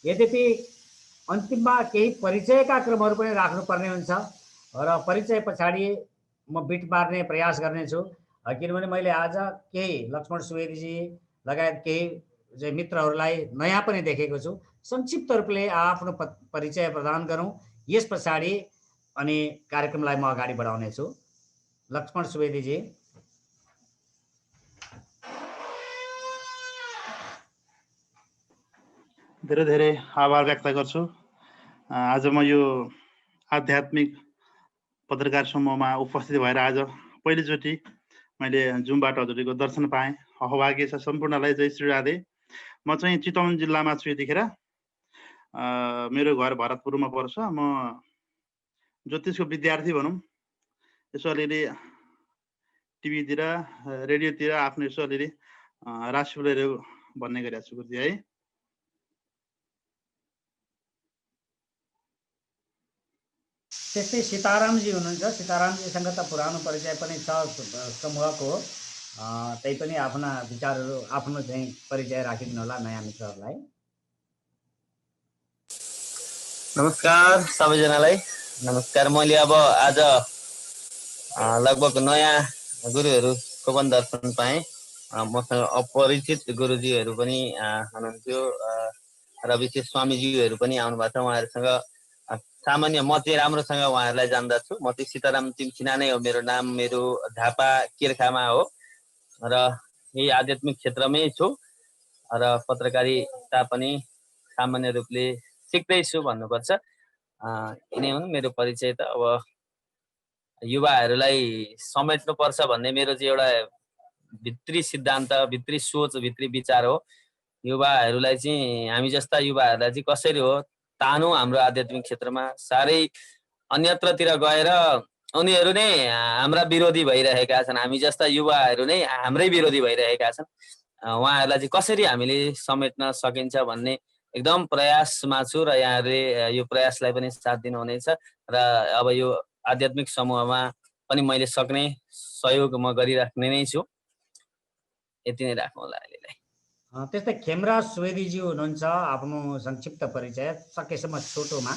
Speaker 3: यद्यपि अन्तिममा केही परिचयका क्रमहरू पनि राख्नुपर्ने हुन्छ र परिचय पछाडि म बिट पार्ने प्रयास गर्नेछु, किनभने मैले आज केही लक्ष्मण सुवेदीजी लगायत केही चाहिँ मित्रहरूलाई नयाँ पनि देखेको छु। संक्षिप्त रूपले आफ्नो परिचय प्रदान गरौँ, यस पछाडि अनि कार्यक्रमलाई म अगाडि बढाउनेछु। लक्ष्मण सुवेदीजी।
Speaker 7: धेरै धेरै आभार व्यक्त गर्छु। आज म यो आध्यात्मिक पत्रकार समूहमा उपस्थित भएर आज पहिलोचोटि मैले जुमबाट हजुरको दर्शन पाएँ। अहभाग्य छ सम्पूर्णलाई। जय श्री राधे। म चाहिँ चितवन जिल्लामा छु यतिखेर। मेरो घर भरतपुरमा पर्छ। म ज्योतिषको विद्यार्थी भनौँ। यसो अलिअलि टिभीतिर रेडियोतिर आफ्नो यसो अलिअलि राशिफलहरू भन्ने गरेको छु गुरुजी है।
Speaker 3: त्यस्तै सीतारामजी हुनुहुन्छ। सीतारामजीसँग त पुरानो परिचय पनि छ समूहको, तैपनि आफ्ना विचारहरू, आफ्नो चाहिँ परिचय राखिदिनु होला नयाँ मित्रहरूलाई।
Speaker 8: नमस्कार सबैजनालाई। नमस्कार। मैले अब आज लगभग नयाँ गुरुहरूको पनि दर्शन पाएँ। मसँग अपरिचित गुरुजीहरू पनि हुनुहुन्थ्यो र विशेष स्वामीजीहरू पनि आउनु भएको छ। उहाँहरूसँग सामान्य म चाहिँ राम्रोसँग उहाँहरूलाई जान्दछु। म चाहिँ सीताराम तिमसिना नै हो मेरो नाम। मेरो झापा किर्खामा हो र यही आध्यात्मिक क्षेत्रमै छु र पत्रकारिता पनि सामान्य रूपले सिक्दैछु भन्नुपर्छ। यिनै हुन् मेरो परिचय। त अब युवाहरूलाई समेट्नुपर्छ भन्ने मेरो चाहिँ एउटा भित्री सिद्धान्त, भित्री सोच, भित्री विचार हो। युवाहरूलाई चाहिँ हामी जस्ता युवाहरूलाई चाहिँ कसरी हो तानौँ हाम्रो आध्यात्मिक क्षेत्रमा। साह्रै अन्यत्रतिर गएर उनीहरू नै हाम्रा विरोधी भइरहेका छन्। हामी जस्ता युवाहरू नै हाम्रै विरोधी भइरहेका छन्। उहाँहरूलाई चाहिँ कसरी हामीले समेट्न सकिन्छ भन्ने एकदम प्रयासमा छु र यहाँहरूले यो प्रयासलाई पनि साथ दिनुहुनेछ र अब यो आध्यात्मिक समूहमा पनि मैले सक्ने सहयोग म गरिराख्ने नै छु। यति नै राखौँ होला अहिलेलाई।
Speaker 3: त्यस्तै खेमराज सुवेदीजी हुनुहुन्छ। आफ्नो संक्षिप्त परिचय सकेसम्म छोटोमा।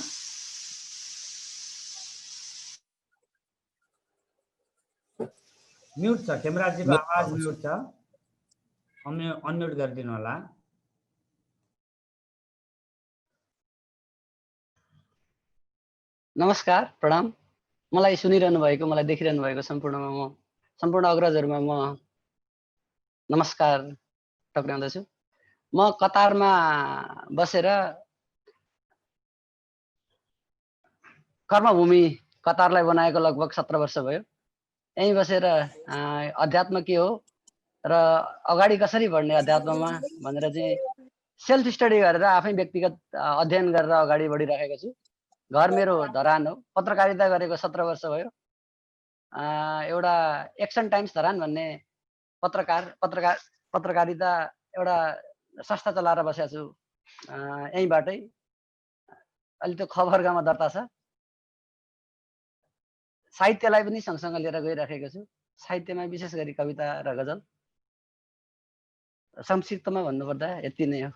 Speaker 3: म्युट छ खेमराजजीको आवाज, म्युट छ, अनम्युट गरिदिनु होला।
Speaker 9: नमस्कार, प्रणाम। मलाई सुनिरहनु भएको, मलाई देखिरहनु भएको सम्पूर्ण अग्रजहरूमा म नमस्कार टक्राउँदछु। म कतारमा बसेर कर्मभूमि कतारलाई बनाएको लगभग 17 वर्ष भयो। यहीँ बसेर अध्यात्म के हो र अगाडि कसरी बढ्ने अध्यात्ममा भनेर चाहिँ सेल्फ स्टडी गरेर आफै व्यक्तिगत अध्ययन गरेर अगाडि बढिरहेको छु। घर मेरो धरान हो। पत्रकारिता गरेको 17 वर्ष भयो। एउटा एक्सन टाइम्स धरान भन्ने पत्रकारिता एउटा संस्था चलाएर बसेको छु। यहीँबाटै अलि त्यो खबरगाउँमा दर्ता छ। साहित्यलाई पनि सँगसँग लिएर गइराखेको छु। साहित्यमा विशेष गरी कविता र गजल। संक्षिप्तमा भन्नुपर्दा यति नै हो।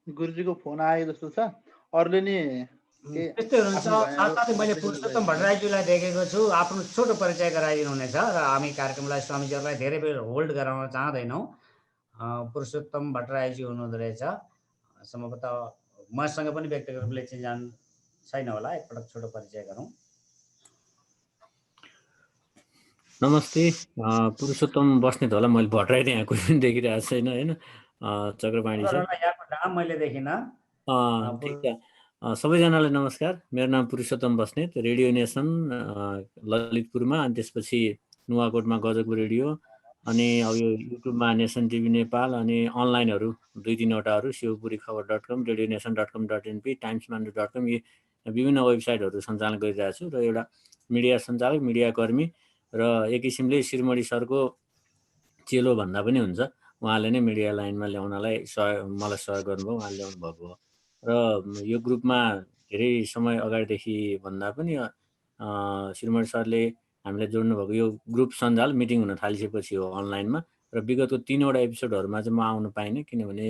Speaker 7: गुरुजीको फोन आएको जस्तो छ। अरूले नि
Speaker 3: त्यस्तै हुनुहुन्छ। साथसाथै मैले पुरुषोत्तम भट्टराईज्यूलाई देखेको छु, आफ्नो छोटो परिचय गराइदिनु हुनेछ र हामी कार्यक्रमलाई स्वामीजीहरूलाई धेरै बेर होल्ड गराउन चाहँदैनौँ। पुरुषोत्तम भट्टराईज्यू हुनुहुँदो रहेछ, सम्भवतः मसँग पनि व्यक्तिगत रूपले चिन्जान छैन होला, एकपटक छोटो परिचय गरौँ।
Speaker 10: नमस्ते, पुरुषोत्तम बस्नेत होला। मैले भट्टराई यहाँ कोही पनि देखिरहेको छैन होइन। चक्रपाणी छ,
Speaker 3: यहाँको नाम मैले देखिनँ।
Speaker 10: ठिक छ। सबैजनालाई नमस्कार। मेरो नाम पुरुषोत्तम बस्नेत, रेडियो नेसन ललितपुरमा, अनि त्यसपछि नुवाकोटमा गजकपुर रेडियो, अनि अब यो युट्युबमा नेसन टिभी नेपाल, अनि अनलाइनहरू 2-3वटाहरू शिवपुरी खबर.com, radionesan.com.np, timesmandu.com, यी विभिन्न वेबसाइटहरू सञ्चालन गरिरहेको छु र एउटा मिडिया सञ्चालक, मिडियाकर्मी र एक किसिमले श्रीमती सरको चेलो भन्दा पनि हुन्छ। उहाँले नै मिडिया लाइनमा ल्याउनलाई मलाई सहयोग गर्नुभयो, उहाँले ल्याउनु भएको हो। र यो ग्रुपमा धेरै समय अगाडिदेखि भन्दा पनि श्रीमती सरले हामीले जोड्नु भएको यो ग्रुप सञ्जाल मिटिङ हुन थालिसकेपछि हो अनलाइनमा। र विगतको 3वटा एपिसोडहरूमा चाहिँ म आउनु पाइनँ, किनभने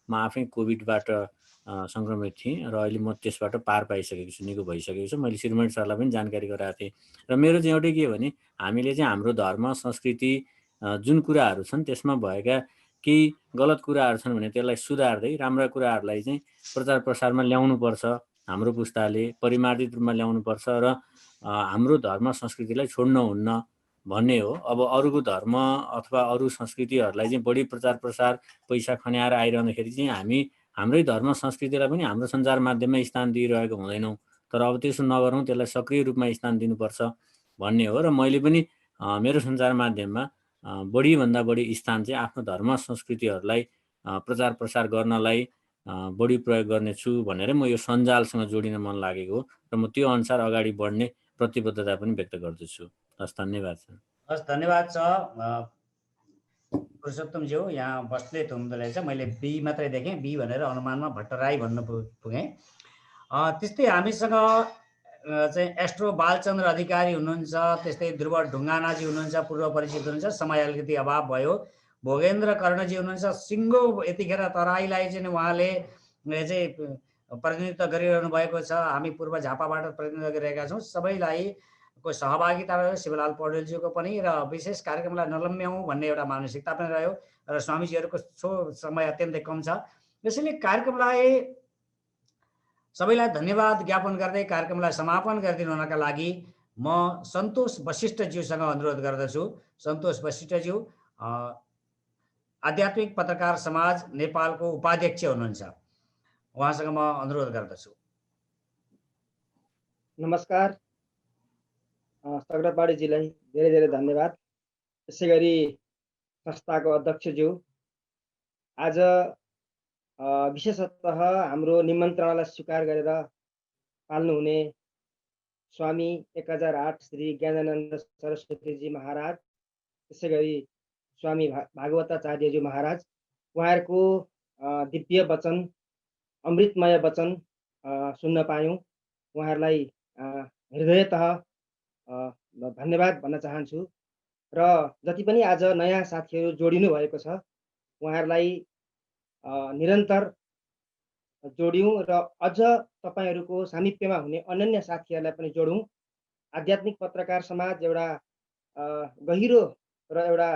Speaker 10: म आफै कोभिडबाट सङ्क्रमित थिएँ र अहिले म त्यसबाट पार पाइसकेको छु, निको भइसकेको छु। मैले श्रीमती सरलाई पनि जानकारी गराएको थिएँ। र मेरो चाहिँ एउटै के हो भने हामीले चाहिँ हाम्रो धर्म संस्कृति जुन कुराहरू छन् त्यसमा भएका केही गलत कुराहरू छन् भने त्यसलाई सुधार्दै राम्रा कुराहरूलाई चाहिँ प्रचार प्रसारमा ल्याउनुपर्छ। हाम्रो पुस्ताले परिमार्जित रूपमा ल्याउनुपर्छ र हाम्रो धर्म संस्कृतिलाई छोड्नुहुन्न भन्ने हो। अब अरूको धर्म अथवा अरू संस्कृतिहरूलाई चाहिँ बढी प्रचार प्रसार पैसा खन्याएर आइरहँदाखेरि चाहिँ हामी हाम्रै धर्म संस्कृतिलाई पनि हाम्रो सञ्चार माध्यममा स्थान दिइरहेको हुँदैनौँ। तर अब त्यसो नगरौँ, त्यसलाई सक्रिय रूपमा स्थान दिनुपर्छ भन्ने हो। र मैले पनि मेरो सञ्चार माध्यममा बढीभन्दा बढी स्थान चाहिँ आफ्नो धर्म संस्कृतिहरूलाई प्रचार प्रसार गर्नलाई बढी प्रयोग गर्नेछु भनेर म यो सञ्जालसँग जोडिन मन लागेको हो र म त्यो अनुसार अगाडि बढ्ने प्रतिबद्धता पनि व्यक्त गर्दछु। हस्, धन्यवाद छ।
Speaker 3: हस्, धन्यवाद छ पुरुषोत्तमज्यू। यहाँ बस्नेत हुनुहुँदो रहेछ, मैले बी मात्रै देखेँ, बी भनेर अनुमानमा भट्टराई भन्न पुगेँ। त्यस्तै हामीसँग चाहिँ एस्ट्रो बालचन्द्र अधिकारी हुनुहुन्छ, त्यस्तै ध्रुव ढुङ्गानाजी हुनुहुन्छ, पूर्व परिचित हुनुहुन्छ, समय अलिकति अभाव भयो। भोगेन्द्र कर्णजी हुनुहुन्छ, सिङ्गो यतिखेर तराईलाई चाहिँ उहाँले चाहिँ प्रतिनिधित्व गरिरहनु भएको छ। हामी पूर्व झापाबाट प्रतिनिधित्व गरिरहेका छौँ। सबैलाई को सहभागिता रह्यो, शिवलाल पौडेलज्यूको पनि, र विशेष कार्यक्रमलाई नलम्ब्याउँ भन्ने एउटा मानसिकता पनि रह्यो। र स्वामीजीहरूको समय अत्यन्तै कम छ, यसैले कार्यक्रमलाई सबैलाई धन्यवाद ज्ञापन गर्दै कार्यक्रमलाई समापन गरिदिनु हुनका लागि म सन्तोष वशिष्ठज्यूसँग अनुरोध गर्दछु। सन्तोष वशिष्ठज्यू आध्यात्मिक पत्रकार समाज नेपालको उपाध्यक्ष हुनुहुन्छ, उहाँसँग म अनुरोध गर्दछु।
Speaker 11: नमस्कार, चक्रपाणीजीलाई धेरै धेरै धन्यवाद। त्यसै गरी संस्थाको अध्यक्षज्यू, आज विशेषतः हाम्रो निमन्त्रणालाई स्वीकार गरेर पाल्नुहुने स्वामी 1008 श्री ज्ञानानन्द सरस्वतीजी महाराज, त्यसै गरी स्वामी भागवताचार्यजी महाराज, उहाँहरूको दिव्य वचन, अमृतमय वचन सुन्न पायौँ। उहाँहरूलाई हृदयतः धन्यवाद भन्न चाहन्छु। र जति पनि आज नयाँ साथीहरू जोडिनु भएको छ, उहाँहरूलाई निरन्तर जोड्यौँ र अझ तपाईँहरूको सामिप्यमा हुने अनन्य साथीहरूलाई पनि जोडौँ। आध्यात्मिक पत्रकार समाज एउटा गहिरो र एउटा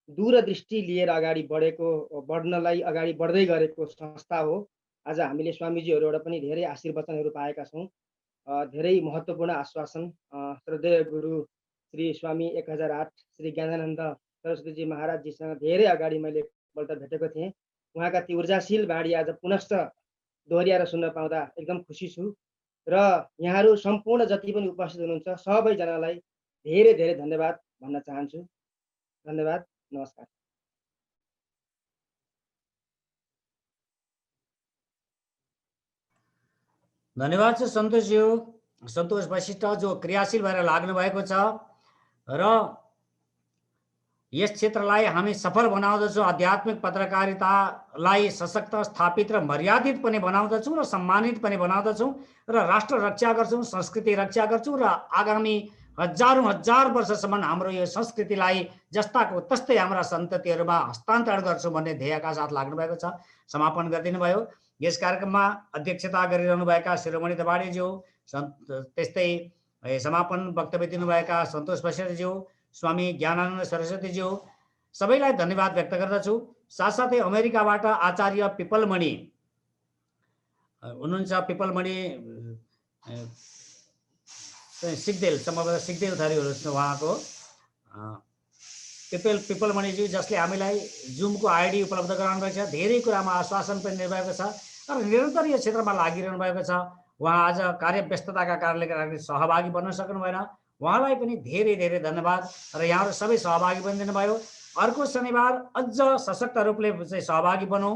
Speaker 11: दूरदृष्टि लिएर अगाडि बढ्नलाई अगाडि बढ्दै गरेको संस्था हो। आज हामीले स्वामीजीहरूबाट पनि धेरै आशीर्वचनहरू पाएका छौँ, धेरै महत्त्वपूर्ण आश्वासन। श्रद्धेय गुरु श्री स्वामी 1008 श्री ज्ञानानन्द सरस्वतीजी महाराजजीसँग धेरै अगाडि मैले एकपल्ट भेटेको थिएँ। उहाँका ती ऊर्जाशील बाणी आज पुनश्च दोहोऱ्याएर सुन्न पाउँदा एकदम खुसी छु। र यहाँहरू सम्पूर्ण जति पनि उपस्थित हुनुहुन्छ सबैजनालाई धेरै धेरै धन्यवाद भन्न चाहन्छु। धन्यवाद, नमस्कार।
Speaker 3: धन्यवाद छ सन्तोषज्यू, सन्तोष वशिष्ठ, जो क्रियाशील भएर लाग्नु भएको छ र यस क्षेत्रलाई हामी सफल बनाउँदछौँ। आध्यात्मिक पत्रकारितालाई सशक्त, स्थापित र मर्यादित पनि बनाउँदछौँ र सम्मानित पनि बनाउँदछौँ र राष्ट्र रक्षा गर्छौँ, संस्कृति रक्षा गर्छौँ र आगामी हजार वर्षसम्म हाम्रो यो संस्कृतिलाई जस्ताको तस्तै हाम्रा सन्ततिहरूमा हस्तान्तरण गर्छौँ भन्ने ध्येयका साथ लाग्नु भएको छ। समापन गरिदिनु भयो। यस कार्यक्रममा अध्यक्षता गरिरहनुभएका शिरोमणि दबाडेज्यू, त्यस्तै समापन वक्तव्य दिनुभएका सन्तोष बस्नेतज्यू, स्वामी ज्ञानानन्द सरस्वतीज्यू, सबैलाई धन्यवाद व्यक्त गर्दछु। साथसाथै अमेरिकाबाट आचार्य पिपलमणि हुनुहुन्छ, पिपलमणि सिग्देल, सम्भवतः सिग्देल थरी हुनुहुन्छ उहाँको, पिपलमणिज्यू, जसले हामीलाई जुमको आइडी उपलब्ध गराउनु भएको छ, धेरै कुरामा आश्वासन पनि दिनुभएको छ र निरन्तर यो क्षेत्रमा लागिरहनु भएको छ। उहाँ आज कार्य व्यस्तताका कारणले गर्दाखेरि सहभागी बन्न सक्नु भएन, उहाँलाई पनि धेरै धेरै धन्यवाद र यहाँहरू सबै सहभागी बनिदिनु भयो। अर्को शनिबार अझ सशक्त रूपले चाहिँ सहभागी बनौँ।